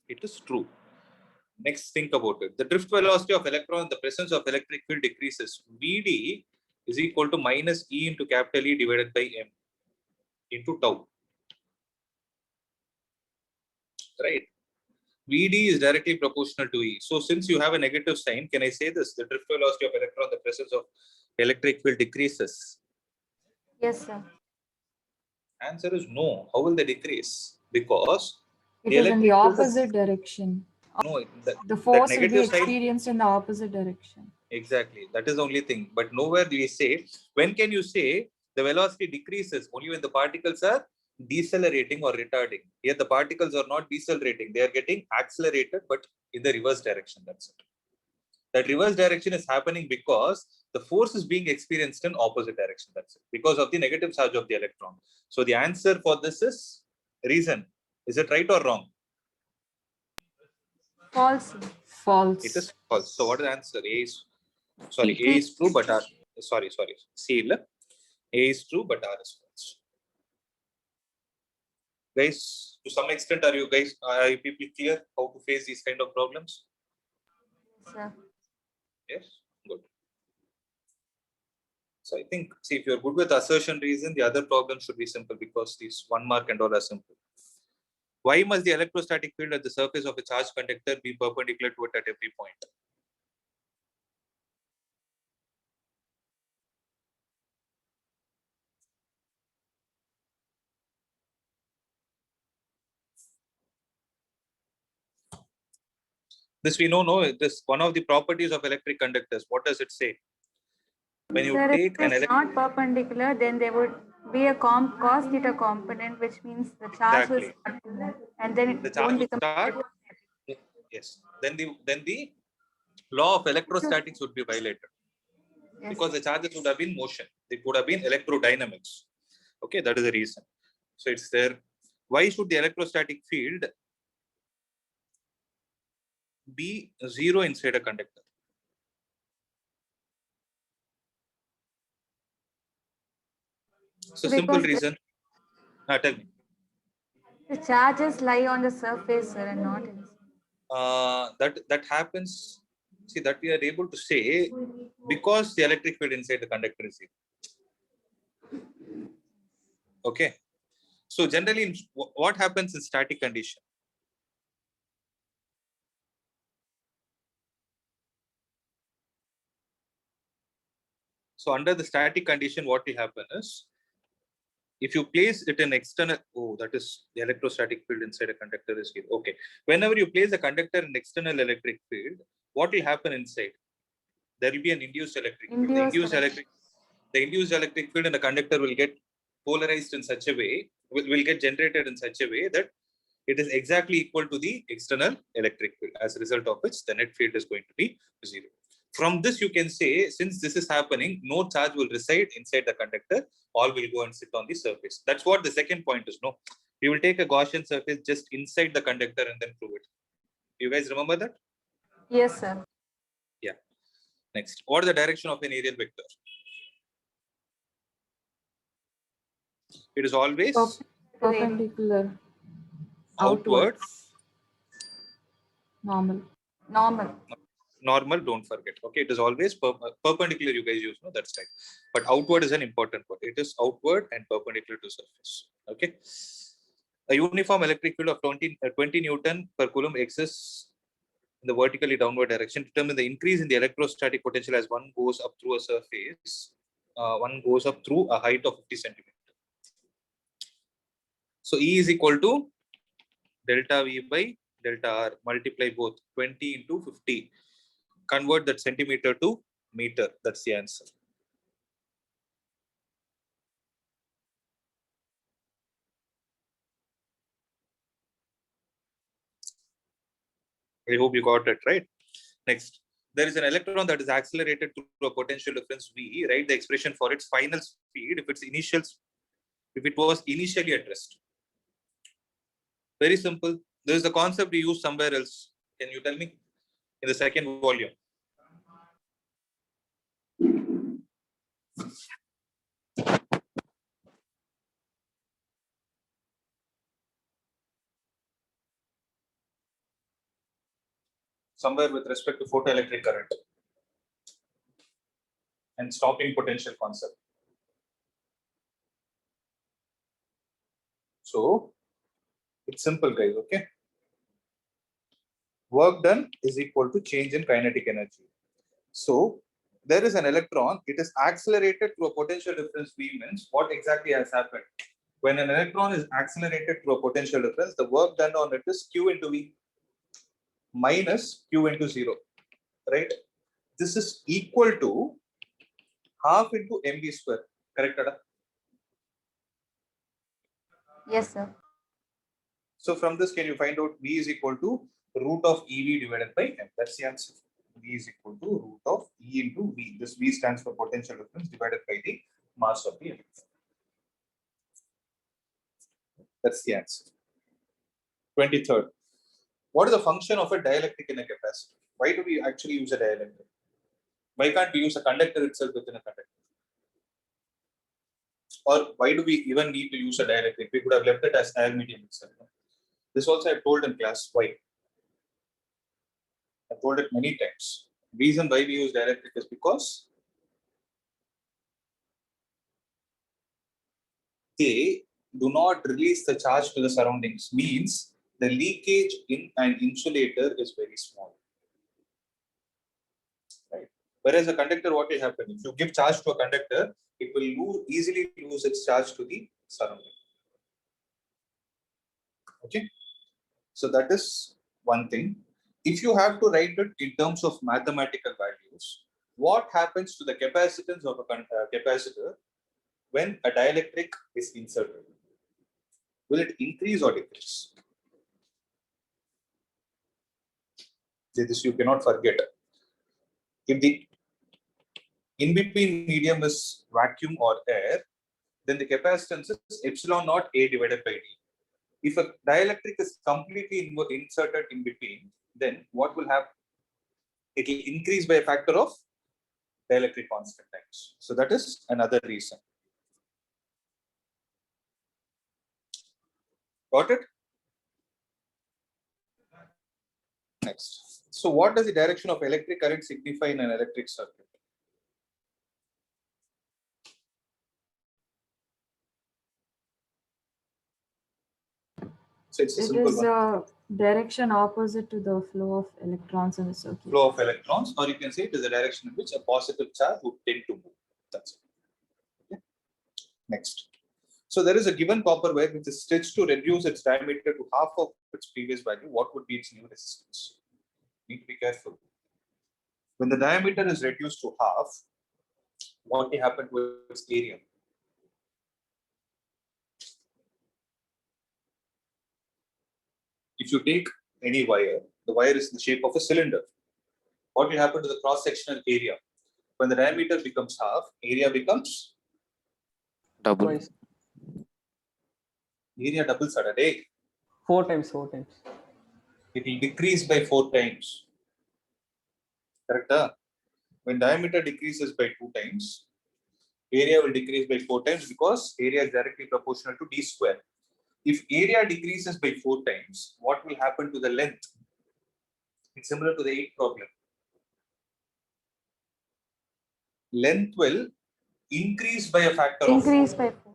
It is true. Next, think about it. The drift velocity of electron in the presence of electric field decreases. Vd is equal to minus E into capital E divided by M into tau. Right? Vd is directly proportional to E. So since you have a negative sign, can I say this? The drift velocity of electron in the presence of electric field decreases. Yes, sir. Answer is no. How will they decrease? Because It the is in the electric field is- opposite direction. no, The that force will be negative side. experienced in the opposite direction. Exactly. That is the only thing. But nowhere do we say, when can you say the velocity decreases? Only when the particles are decelerating or retarding. Here the particles are not decelerating. They are getting accelerated, but in the reverse direction. That's it. That reverse direction is happening because the force is being experienced in opposite direction. That's it. Because of the negative charge of the electron. So the answer for this is reason. Is it right or wrong? False. False. It is false. So what is the answer? A is true, but R. Sorry. C. A is true, but R is false. Guys, to some extent, are you people clear how to face these kind of problems? Sir. Yes, good. So I think, see, if you're good with assertion reason, the other problem should be simple because these 1 mark and all are simple. Why must the electrostatic field at the surface of a charged conductor be perpendicular to it at every point? This we know, no, this one of the properties of electric conductors. What does it say? When you Sir, take if an it's not perpendicular, then there would be a cos theta component, which means the charge will Exactly. start to move, and then The it charge won't will become start. Yes. Then the law of electrostatics would be violated. Yes. Because the charges would have been motion. It would have been electrodynamics. Okay, that is the reason. So it's there. Why should the electrostatic field be 0 inside a conductor? So simple Because reason. Tell me. the charges lie on the surface, sir, and not inside. That happens. See, that we are able to say because the electric field inside the conductor is 0. Okay. So generally, what happens in static condition? So under the static condition, what will happen is, if you place it in external, that is the electrostatic field inside a conductor is here. Okay. Whenever you place a conductor in external electric field, what will happen inside? There will be an induced electric field. The induced electric field in the conductor will get polarized in such a way, will get generated in such a way that it is exactly equal to the external electric field, as a result of which the net field is going to be 0. From this, you can say, since this is happening, no charge will reside inside the conductor, all will go and sit on the surface. That's what the second point is. No, we will take a Gaussian surface just inside the conductor and then prove it. You guys remember that? Yes, sir. Yeah. Next, what is the direction of an aerial vector? It is always Perpendicular. outward. Normal. Normal, don't forget. Okay, it is always perpendicular. You guys use, no, that's right. But outward is an important word. It is outward and perpendicular to surface. Okay. A uniform electric field of 20 Newton per coulomb exists in the vertically downward direction. Determine the increase in the electrostatic potential as one goes up through a surface. One goes up through a height of 50 centimeters. So E is equal to delta V by delta R. Multiply both 20 into 50. Convert that centimeter to meter. That's the answer. I hope you got it right. Next, there is an electron that is accelerated through a potential difference V. Write the expression for its final speed if it was initially at rest. Very simple. This is the concept we use somewhere else. Can you tell me? In the second volume. Somewhere with respect to photoelectric current and stopping potential concept. So it's simple, guys. Okay. Work done is equal to change in kinetic energy. So there is an electron. It is accelerated through a potential difference V means what exactly has happened? When an electron is accelerated through a potential difference, the work done on it is Q into V minus Q into 0, right? This is equal to half into mv square, correct, Ada? Yes, sir. So from this, can you find out V is equal to root of EV divided by M? That's the answer. V is equal to root of E into V. This V stands for potential difference divided by the mass of the electron. That's the answer. 23rd. What is the function of a dielectric in a capacitor? Why do we actually use a dielectric? Why can't we use a conductor itself within a conductor? Or why do we even need to use a dielectric? We could have left it as air medium itself. This also I told in class. Why? I told it many times. Reason why we use dielectric is because they do not release the charge to the surroundings. Means the leakage in an insulator is very small. Right? Whereas a conductor, what will happen? If you give charge to a conductor, it will easily lose its charge to the surrounding. Okay. So that is one thing. If you have to write it in terms of mathematical values, what happens to the capacitance of a capacitor when a dielectric is inserted? Will it increase or decrease? This you cannot forget. If the in-between medium is vacuum or air, then the capacitance is epsilon naught A divided by D. If a dielectric is completely inserted in between, then what will happen? It will increase by a factor of dielectric constant times. So that is another reason. Got it? Next. So what does the direction of electric current signify in an electric circuit? So it's a It simple is one. a direction opposite to the flow of electrons in the circuit. Flow of electrons, or you can say it is a direction in which a positive charge would tend to move. That's it. Okay. Next. So there is a given copper wire which is stretched to reduce its diameter to half of its previous value. What would be its new resistance? Need to be careful. When the diameter is reduced to half, what will happen to its area? If you take any wire, the wire is in the shape of a cylinder. What will happen to the cross-sectional area? When the diameter becomes half, area becomes double. Twice. area doubles at a day. 4 times. It will decrease by 4 times. Correct? When diameter decreases by 2 times, area will decrease by 4 times because area is directly proportional to d square. If area decreases by 4 times, what will happen to the length? It's similar to the 8th problem. Length will increase by a factor of Increase 4. by 4.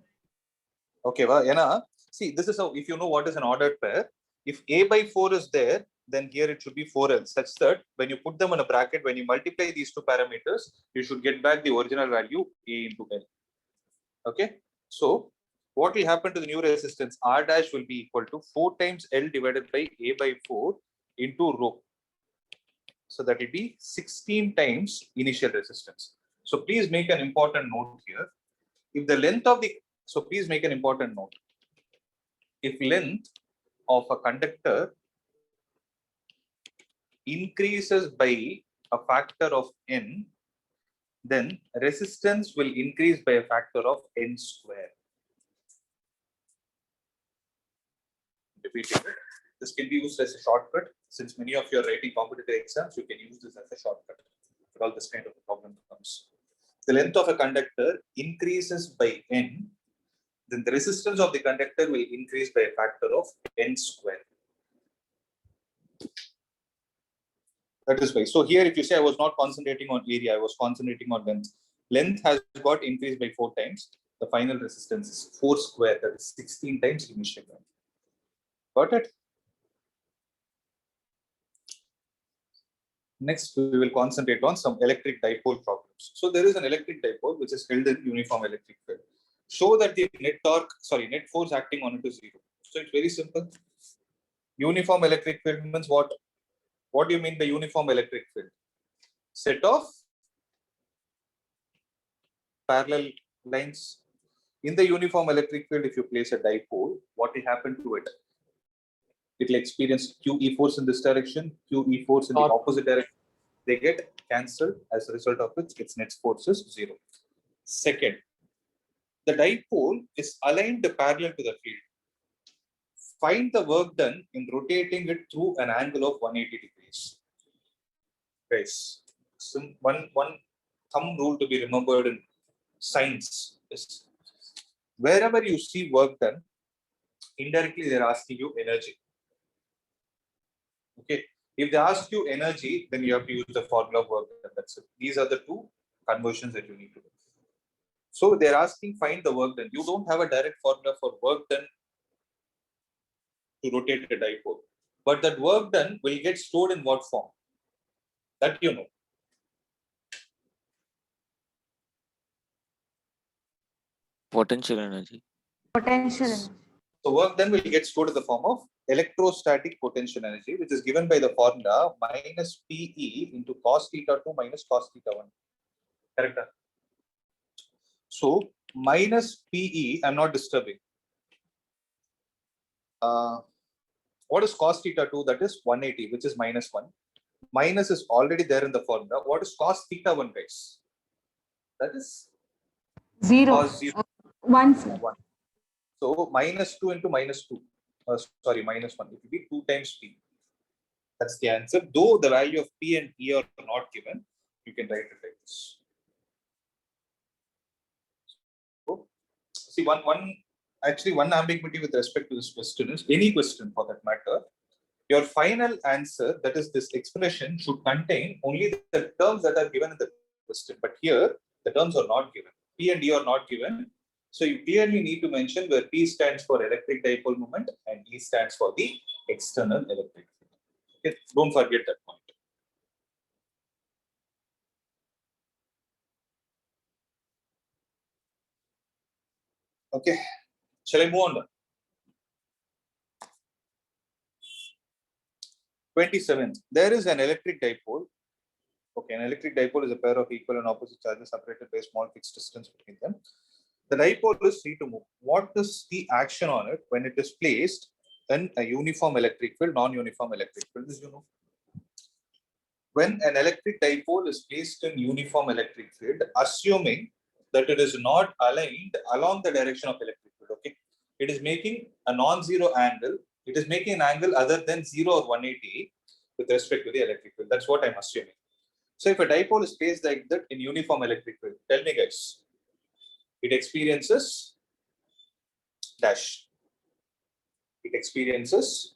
Okay, well, see, this is how, if you know what is an ordered pair, if a by 4 is there, then here it should be 4l, such that when you put them in a bracket, when you multiply these two parameters, you should get back the original value a into l. Okay, so what will happen to the new resistance? R dash will be equal to 4 times L divided by A by 4 into rho. So that will be 16 times initial resistance. So please make an important note here. If the length of the, so please make an important note. If length of a conductor increases by a factor of n, then resistance will increase by a factor of n square. Repeating it. This can be used as a shortcut. Since many of you are writing competitive exams, you can use this as a shortcut. But all this kind of a problem comes. The length of a conductor increases by n, then the resistance of the conductor will increase by a factor of n square. That is why. So here, if you say I was not concentrating on area, I was concentrating on length. Length has got increased by 4 times. The final resistance is 4 square, that is 16 times initial value. Got it? Next, we will concentrate on some electric dipole problems. So there is an electric dipole which is held in uniform electric field. show that the net force acting on it is 0. So it's very simple. Uniform electric field means what? What do you mean by uniform electric field? Set of parallel lines. In the uniform electric field, if you place a dipole, what will happen to it? It will experience QE force in this direction, QE force in the opposite direction. They get cancelled, as a result of which its net force is 0. Second, the dipole is aligned parallel to the field. Find the work done in rotating it through an angle of 180 degrees. Guys, one thumb rule to be remembered in science is wherever you see work done, indirectly they're asking you energy. Okay, if they ask you energy, then you have to use the formula of work done. That's it. These are the two conversions that you need to do. So they're asking find the work done. You don't have a direct formula for work done to rotate a dipole, but that work done will get stored in what form? That you know. Potential energy. Potential energy. So work done will get stored in the form of electrostatic potential energy, which is given by the formula minus PE into cos theta 2 minus cos theta 1. Correct? So minus PE, I'm not disturbing. What is cos theta 2? That is 180, which is minus 1. Minus is already there in the formula. What is cos theta 1, guys? That is 0. cos 0. 1, sir. 1. So minus 2 into minus 2. Sorry, minus 1. It will be 2 times P. That's the answer. Though the value of P and E are not given, you can write it like this. So, see, one ambiguity with respect to this question is any question for that matter. Your final answer, that is this expression, should contain only the terms that are given in the question. But here, the terms are not given. P and E are not given. So you clearly need to mention where P stands for electric dipole moment and E stands for the external electric field. Okay, don't forget that point. Okay, shall I move on? 27. There is an electric dipole. Okay, an electric dipole is a pair of equal and opposite charges separated by a small fixed distance between them. The dipole is free to move. What is the action on it when it is placed in a uniform electric field, non-uniform electric field? This you know. When an electric dipole is placed in uniform electric field, assuming that it is not aligned along the direction of electric field, okay, it is making a non-zero angle. It is making an angle other than 0 or 180 with respect to the electric field. That's what I'm assuming. So if a dipole is placed like that in uniform electric field, tell me guys, it experiences dash. It experiences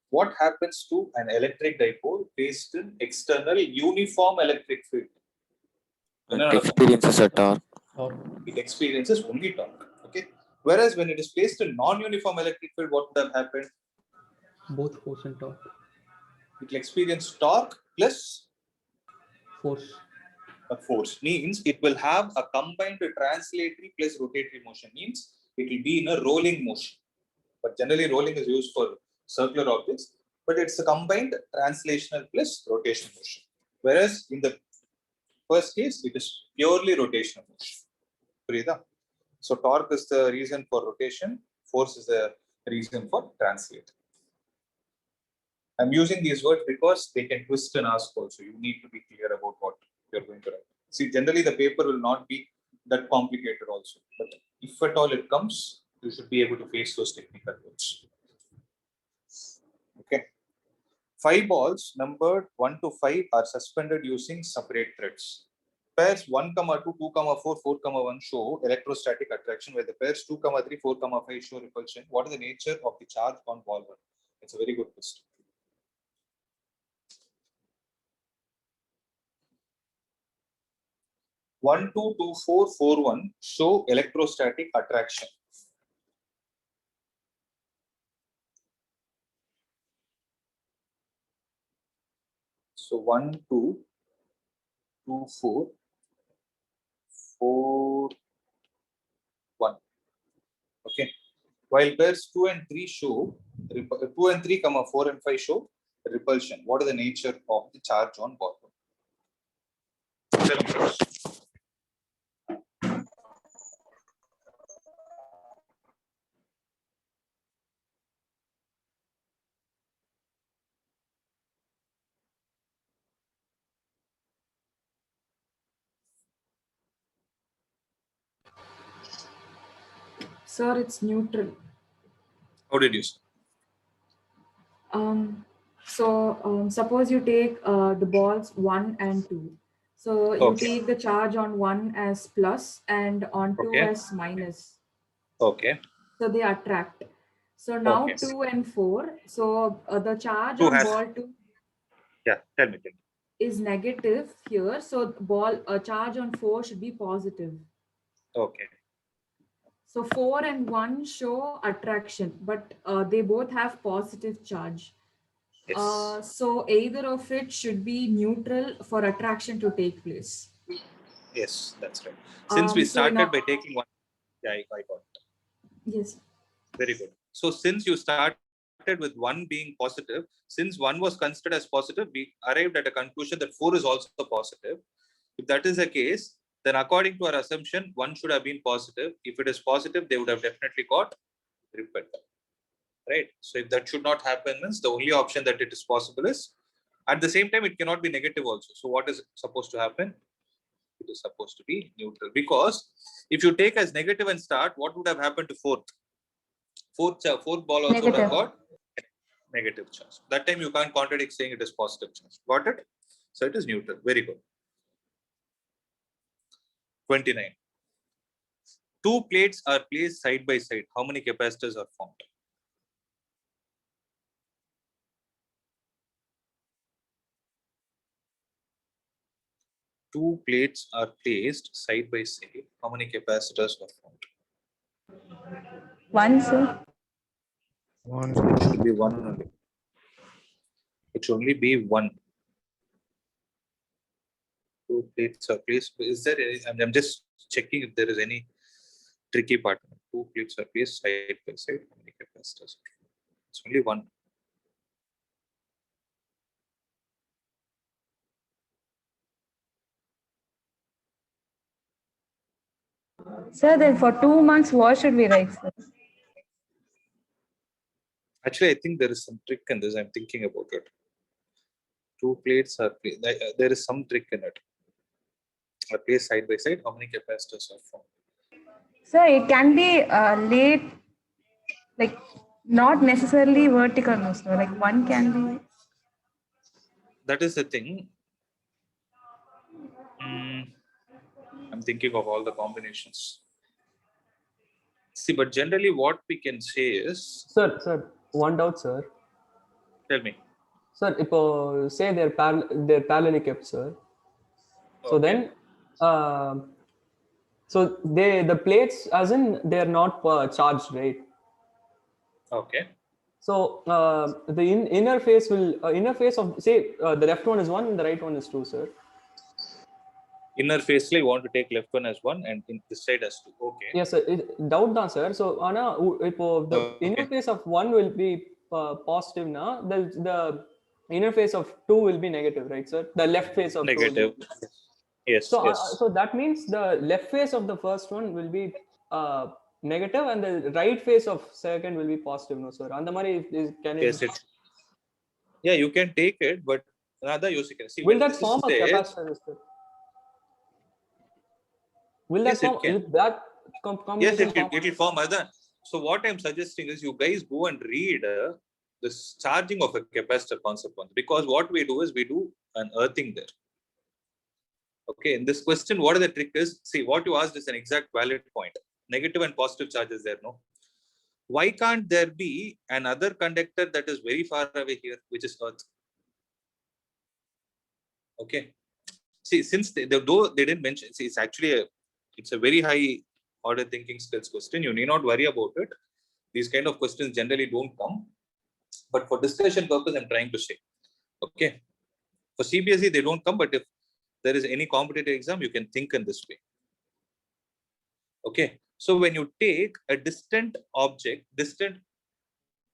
what happens to an electric dipole placed in external uniform electric field? It experiences a torque. It experiences only torque. Okay. Whereas when it is placed in non-uniform electric field, what would have happened? Both force and torque. It will experience torque plus Force. a force. Means it will have a combined translatory plus rotatory motion. Means it will be in a rolling motion. But generally rolling is used for circular objects. But it's a combined translational plus rotational motion. Whereas in the first case, it is purely rotational motion. Prida. So torque is the reason for rotation, force is the reason for translate. I'm using these words because they can twist and ask also. You need to be clear about what you're going to write. See, generally the paper will not be that complicated also. But if at all it comes, you should be able to face those technical words. Okay. 5 balls numbered 1 to 5 are suspended using separate threads. Pairs 1, 2, 2, 4, 4, 1 show electrostatic attraction, where the pairs 2, 3, 4, 5 show repulsion. What is the nature of the charge on ball 1? It's a very good question. One, 2, 2, 4, 4, 1 show electrostatic attraction. So 1, 2, 2, 4, 4, While pairs 2 and 3 show 2 and 3, 4 and 5 show repulsion. What is the nature of the charge on bottom? Tell me. Sir, it's neutral. How did you say? Suppose you take the balls 1 and 2. So you Okay. take the charge on 1 as plus and on 2 Okay. as minus. Okay. So they attract. So now Okay. 2 and 4. So the charge 2 on has- ball 2 Yeah, tell me. is negative here. So a charge on 4 should be positive. Okay. So 4 and 1 show attraction, but they both have positive charge. Yes. So either of it should be neutral for attraction to take place. Yes, that's right. Since we So started now- by taking one, yeah, I got it. Yes. Very good. So since you started with 1 being positive, since 1 was considered as positive, we arrived at a conclusion that 4 is also positive. If that is the case, then according to our assumption, 1 should have been positive. If it is positive, they would have definitely got repelled. Right? So if that should not happen, means the only option that it is possible is, at the same time, it cannot be negative also. So what is supposed to happen? It is supposed to be neutral, because if you take as negative and start, what would have happened to fourth? Fourth ball also would have Negative. got negative charge. That time you can't contradict saying it is positive charge. Got it? So it is neutral. Very good. 29. 2 plates are placed side by side. How many capacitors are formed? Two plates are placed side by side. How many capacitors are formed? 1, sir. It should be 1 only. It should only be 1. 2 plates are placed. Is there any? I'm just checking if there is any tricky part. 2 plates are placed side by side. How many capacitors? It's only 1. Sir, then for 2 marks, what should we write, sir? Actually, I think there is some trick in this. I'm thinking about it. 2 plates are placed. There is some trick in it. Are placed side by side. How many capacitors are formed? Sir, it can be laid, like, not necessarily vertical, no, sir. Like, one can be. That is the thing. I'm thinking of all the combinations. See, but generally what we can say is, Sir, one doubt, sir. tell me. Sir, if say they're parallelly kept, sir. So Okay. then, so the plates, as in they're not charged, right? Okay. So the inner face will inner face of, say, the left one is 1 and the right one is 2, sir. Inner face, you want to take left one as 1 and in this side as 2. Okay. Yes, sir. Doubt da, sir. So Anna, the Okay. inner face of 1 will be positive now. The inner face of 2 will be negative, right, sir? The left face of 2 will be Negative. Yes. So, yes. so that means the left face of the first one will be negative and the right face of second will be positive, no, sir? And the money can Yes. It. Yeah, you can take it, but another use can see. will when that this form is a there, capacitor, sir? Will that Yes, it form? can. Will that Yes, combination it will form other. So what I'm suggesting is you guys go and read this charging of a capacitor concept once, because what we do is we do an earthing there. Okay, in this question, what the trick is? See, what you asked is an exact valid point. Negative and positive charges there, no? Why can't there be another conductor that is very far away here, which is Earth? Okay. See, since though they didn't mention, see, it's a very high order thinking skills question. You need not worry about it. These kind of questions generally don't come. But for discussion purpose, I'm trying to say. Okay. For CBSE, they don't come, but if there is any competitive exam, you can think in this way. Okay. So when you take a distant object, distant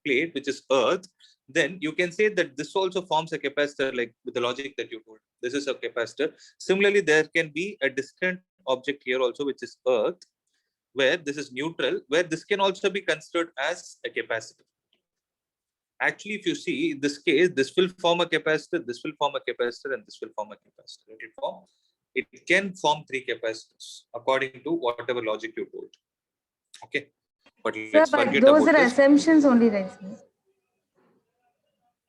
plate, which is Earth, then you can say that this also forms a capacitor, like with the logic that you told. This is a capacitor. Similarly, there can be a distant object here also, which is Earth, where this is neutral, where this can also be considered as a capacitor. Actually, if you see in this case, this will form a capacitor, this will form a capacitor, and this will form a capacitor. It can form 3 capacitors according to whatever logic you told. Okay, but Sir, let's but forget those about are this. assumptions only, right? Sir?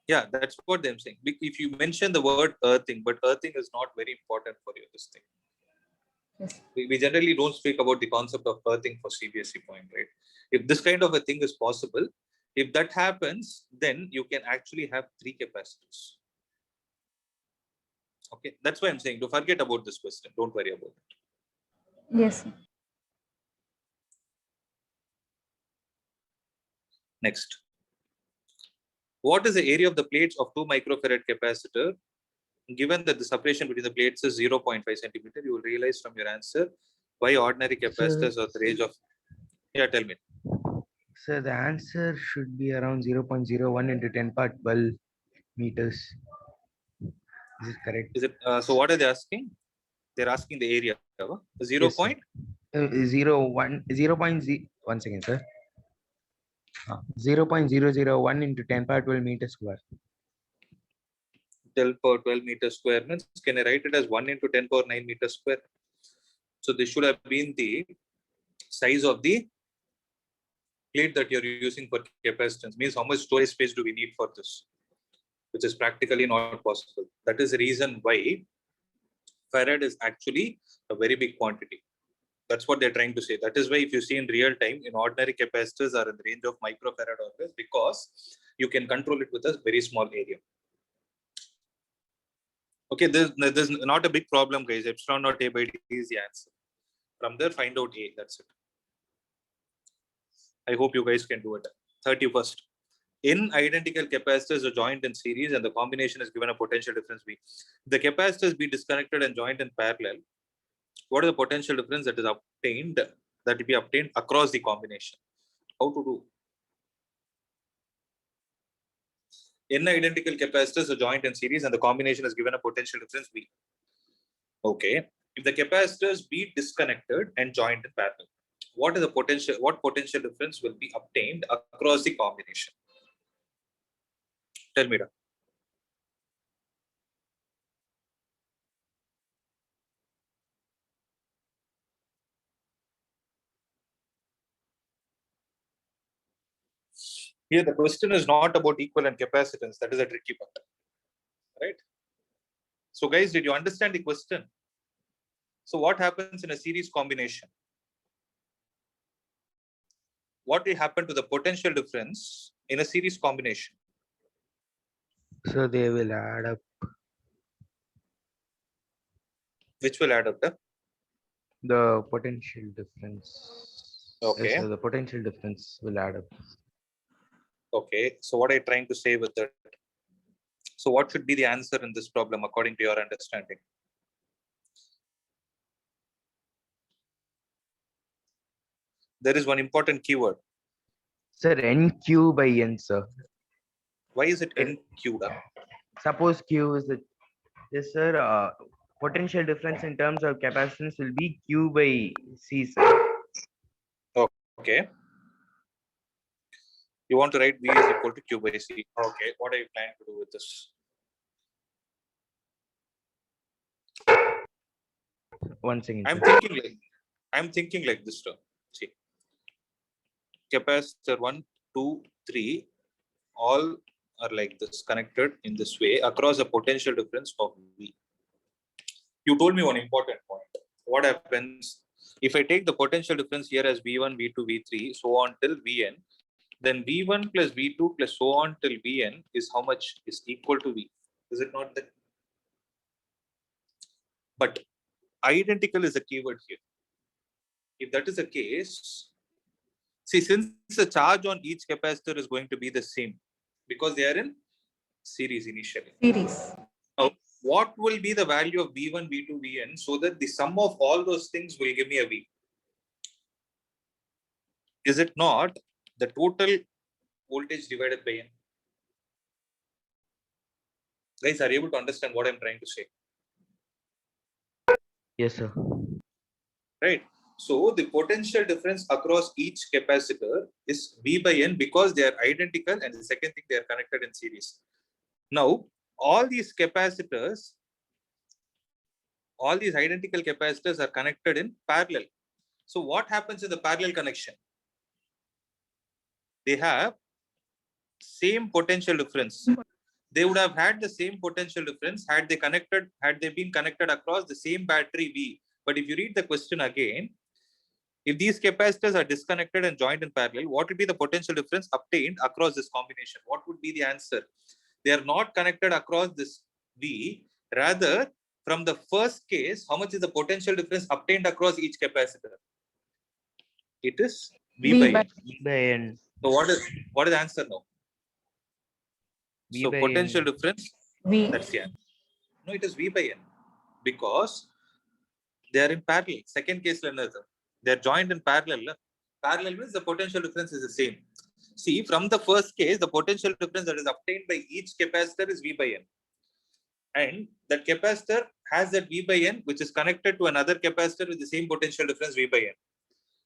Yeah, that's what I'm saying. If you mention the word earthing, but earthing is not very important for you, this thing. Yes. We generally don't speak about the concept of earthing for CBSE point, right? If this kind of a thing is possible, if that happens, then you can actually have 3 capacitors. Okay, that's why I'm saying to forget about this question. Don't worry about it. Yes. Sir. Next. What is the area of the plates of 2 microfarad capacitor? Given that the separation between the plates is 0.5 centimeter, you will realize from your answer why ordinary capacitors are the range of. Yeah, tell me. So the answer should be around 0.01 into 10 power 12 meters. Is it correct? Is it so? What are they asking? They're asking the area. 0. Yes, sir. 1 second, sir. 0.001 into 10 power 12 meters square. 10 power 12 meters square means, can I write it as 1 into 10 power 9 meters square? So this should have been the size of the plate that you're using for capacitance. Means how much storage space do we need for this, which is practically not possible. That is the reason why farad is actually a very big quantity. That's what they're trying to say. That is why if you see in real time, in ordinary capacitors are in the range of microfarad always, because you can control it with a very small area. Okay, there's not a big problem, guys. Epsilon naught A by D is the answer. From there, find out A. That's it. I hope you guys can do it. 31st. In identical capacitors are joined in series and the combination is given a potential difference V. The capacitors be disconnected and joined in parallel. What is the potential difference that is obtained, that will be obtained across the combination? How to do? N identical capacitors are joined in series and the combination is given a potential difference V. Okay. If the capacitors be disconnected and joined in parallel, what is the potential? What potential difference will be obtained across the combination? Tell me that. Here, the question is not about equivalent capacitance. That is a tricky part, right? So, guys, did you understand the question? So, what happens in a series combination? What will happen to the potential difference in a series combination? So they will add up. Which will add up to? The potential difference. Okay. Yes, so the potential difference will add up. Okay. So, what are you trying to say with that? So, what should be the answer in this problem according to your understanding? There is one important keyword. Sir, NQ by N, sir. Why is it NQ? Suppose Q is the, yes, sir, potential difference in terms of capacitance will be Q by C, sir. Okay. You want to write V is equal to Q by C. Okay. What are you planning to do with this? One second. I'm thinking like this term. See, capacitor 1, 2, 3, all are like this, connected in this way across a potential difference of V. You told me one important point. What happens if I take the potential difference here as V1, V2, V3, so on till Vn, then V1 plus V2 plus so on till Vn is how much is equal to V? Is it not that? But identical is a keyword here. If that is the case, see, since the charge on each capacitor is going to be the same because they are in series initially. Series. Now, what will be the value of V1, V2, Vn so that the sum of all those things will give me a V? is it not the total voltage divided by N? Guys, are you able to understand what I'm trying to say? Yes, sir. Right? So the potential difference across each capacitor is V by N because they are identical, and the second thing, they are connected in series. Now, all these capacitors, all these identical capacitors are connected in parallel. So what happens in the parallel connection? They have same potential difference. They would have had the same potential difference had they been connected across the same battery V. But if you read the question again, if these capacitors are disconnected and joined in parallel, what would be the potential difference obtained across this combination? What would be the answer? They are not connected across this V. Rather, from the first case, how much is the potential difference obtained across each capacitor? It is V by N. V by N. So what is the answer now? V So by potential N. difference, V. that's the answer. No, it is V by N because they are in parallel. Second case, they are joined in parallel. Parallel means the potential difference is the same. See, from the first case, the potential difference that is obtained by each capacitor is V by N. And that capacitor has that V by N, which is connected to another capacitor with the same potential difference V by N.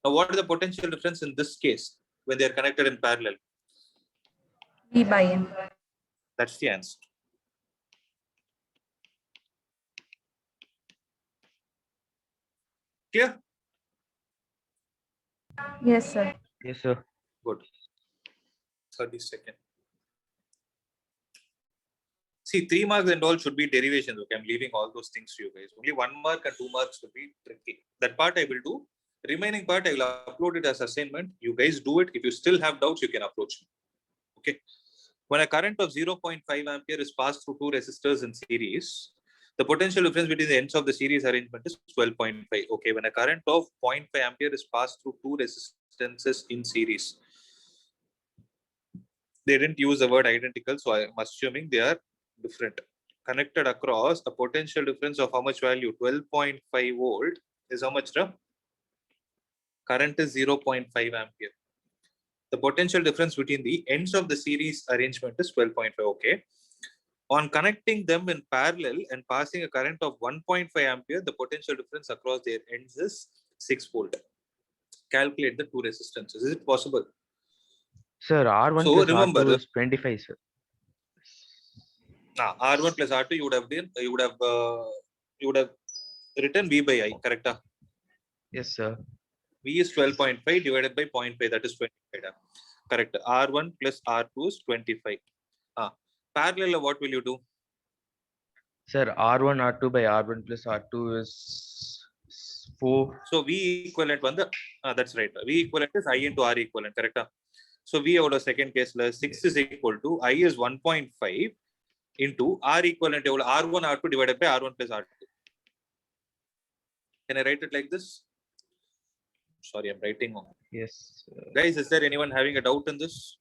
Now, what is the potential difference in this case when they are connected in parallel? V by N. That's the answer. Clear? Yes, sir. Yes, sir. Good. 30 seconds. See, 3 marks and all should be derivations. Okay, I'm leaving all those things to you guys. Only 1 mark and 2 marks will be tricky. That part I will do. Remaining part I will upload it as assignment. You guys do it. If you still have doubts, you can approach me. Okay. When a current of 0.5 ampere is passed through 2 resistors in series, the potential difference between the ends of the series arrangement is 12.5. Okay, when a current of 0.5 ampere is passed through 2 resistances in series, they didn't use the word identical, so I'm assuming they are different. Connected across a potential difference of how much value? 12.5 volt is how much? Current is 0.5 ampere. The potential difference between the ends of the series arrangement is 12.5. Okay. On connecting them in parallel and passing a current of 1.5 ampere, the potential difference across their ends is 6 volt. Calculate the 2 resistances. Is it possible? Sir, R1 So plus remember, R2 is 25, sir. R1 plus R2, you would have written V by I, correct? Yes, sir. V is 12.5 divided by 0.5, that is 25. Correct. R1 plus R2 is 25. Parallel, what will you do? Sir, R1, R2 by R1 plus R2 is 4. So V equivalent that's right. V equivalent is I into R equivalent, correct? So V out of second case, 6 is equal to I is 1.5 into R equivalent, R1, R2 divided by R1 plus R2. Can I write it like this? Sorry, I'm writing on. Yes. Guys, is there anyone having a doubt in this?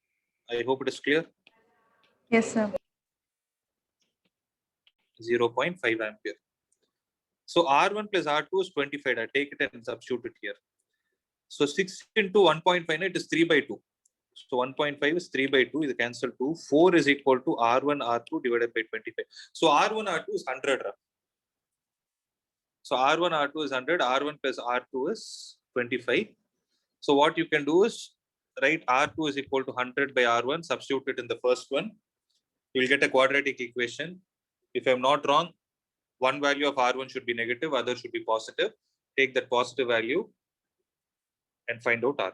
I hope it is clear. Yes, sir. 0.5 ampere. So R1 plus R2 is 25. I take it and substitute it here. So 6 into 1.5, it is 3 by 2. So 1.5 is 3 by 2 is cancelled 2. 4 is equal to R1, R2 divided by 25. So R1, R2 is 100. So R1, R2 is 100. R1 plus R2 is 25. So what you can do is write R2 is equal to 100 by R1. Substitute it in the first one. You will get a quadratic equation. If I'm not wrong, one value of R1 should be negative, other should be positive. Take that positive value and find out R2.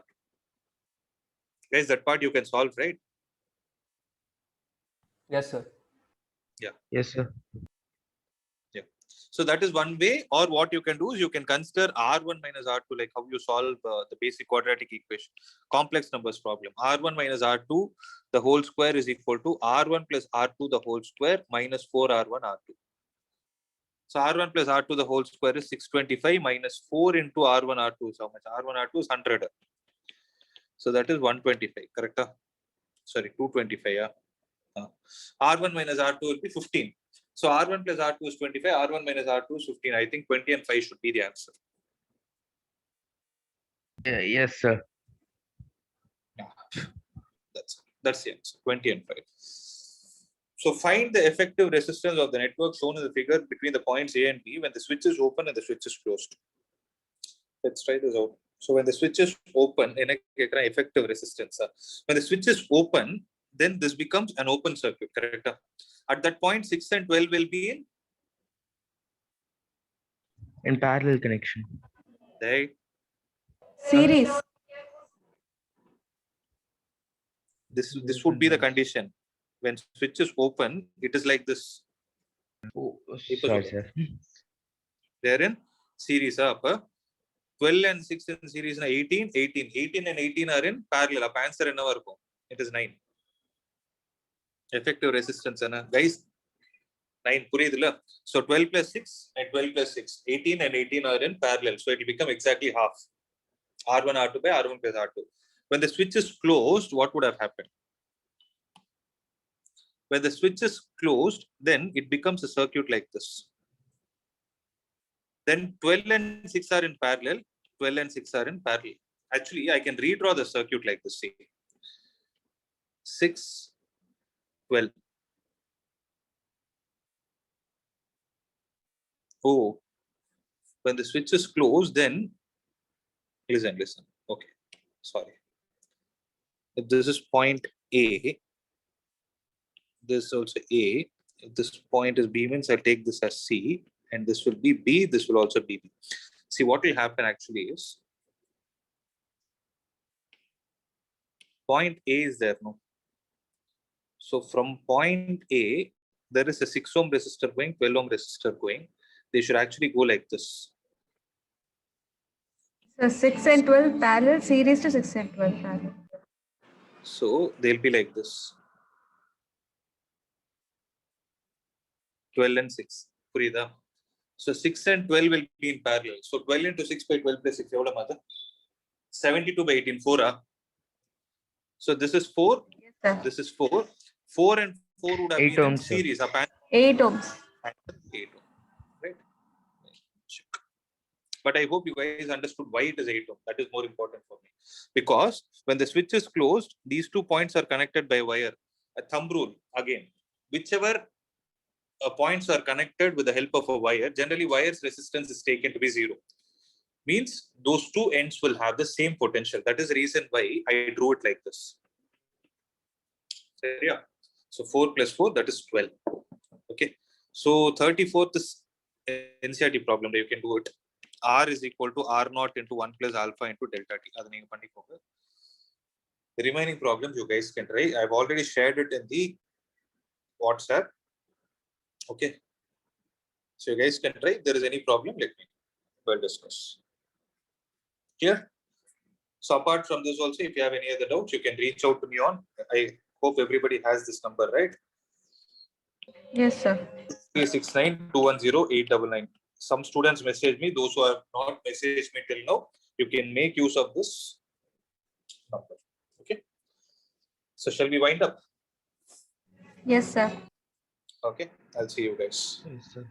Guys, that part you can solve, right? Yes, sir. Yeah. Yes, sir. Yeah. So that is one way, or what you can do is you can consider R1 minus R2, like how you solve the basic quadratic equation, complex numbers problem. R1 minus R2, the whole square is equal to R1 plus R2, the whole square minus 4R1 R2. So R1 plus R2 the whole square is 625 minus 4 into R1 R2 is how much? R1 R2 is 100. So that is 125, correct? Sorry, 225. Yeah. R1 minus R2 will be 15. So R1 plus R2 is 25. R1 minus R2 is 15. I think 20 and 5 should be the answer. Yes, sir. That's the answer, 20 and 5. So find the effective resistance of the network shown in the figure between the points A and B when the switch is open and the switch is closed. Let's try this out. So when the switch is open, effective resistance. When the switch is open, then this becomes an open circuit, correct? At that point, 6 and 12 will be In parallel connection. right? Series. This would be the condition. When switch is open, it is like this. Oh, It sorry, was sir. They're in series. 12 and 6 in series, 18, 18. 18 and 18 are in parallel. Answer it is 9. Effective resistance, guys. 9. So 12 plus 6 and 12 plus 6. 18 and 18 are in parallel. So it will become exactly half. R1, R2 by R1 plus R2. When the switch is closed, what would have happened? When the switch is closed, then it becomes a circuit like this. Then 12 and 6 are in parallel. 12 and 6 are in parallel. Actually, I can redraw the circuit like this. See, 6, 12. Oh, when the switch is closed, then listen. Okay, sorry. If this is point A, this is also A. If this point is B, means I take this as C, and this will be B. This will also be B. See, what will happen actually is point A is there, no? So from point A, there is a 6 ohm resistor going, 12 ohm resistor going. They should actually go like this. So 6 and 12 parallel, series to 6 and 12 parallel. So they'll be like this. 12 and 6. Purida. So 6 and 12 will be in parallel. So 12 into 6 by 12 plus 6. 72 by 18. 4. So this is 4. Yes, sir. This is 4. 4 and 4 would have 8 been in ohms, sir. series. 8 ohms. 8 ohm. Right? But I hope you guys understood why it is 8 ohm. That is more important for me. Because when the switch is closed, these 2 points are connected by wire. A thumb rule again. Whichever points are connected with the help of a wire, generally wire's resistance is taken to be 0. Means those 2 ends will have the same potential. That is the reason why I drew it like this. So, yeah. So 4 plus 4, that is 12. Okay. So 34th is NCRT problem. You can do it. R is equal to R naught into 1 plus alpha into delta T. The remaining problems you guys can try. I've already shared it in the WhatsApp. Okay. So you guys can try. If there is any problem, let me know. We'll discuss. Clear? So apart from this also, if you have any other doubts, you can reach out to me on. I hope everybody has this number, right? Yes, sir. 369-210-899. Some students message me. Those who have not messaged me till now, you can make use of this number. Okay. So shall we wind up? Yes, sir. Okay. I'll see you guys. Yes, sir.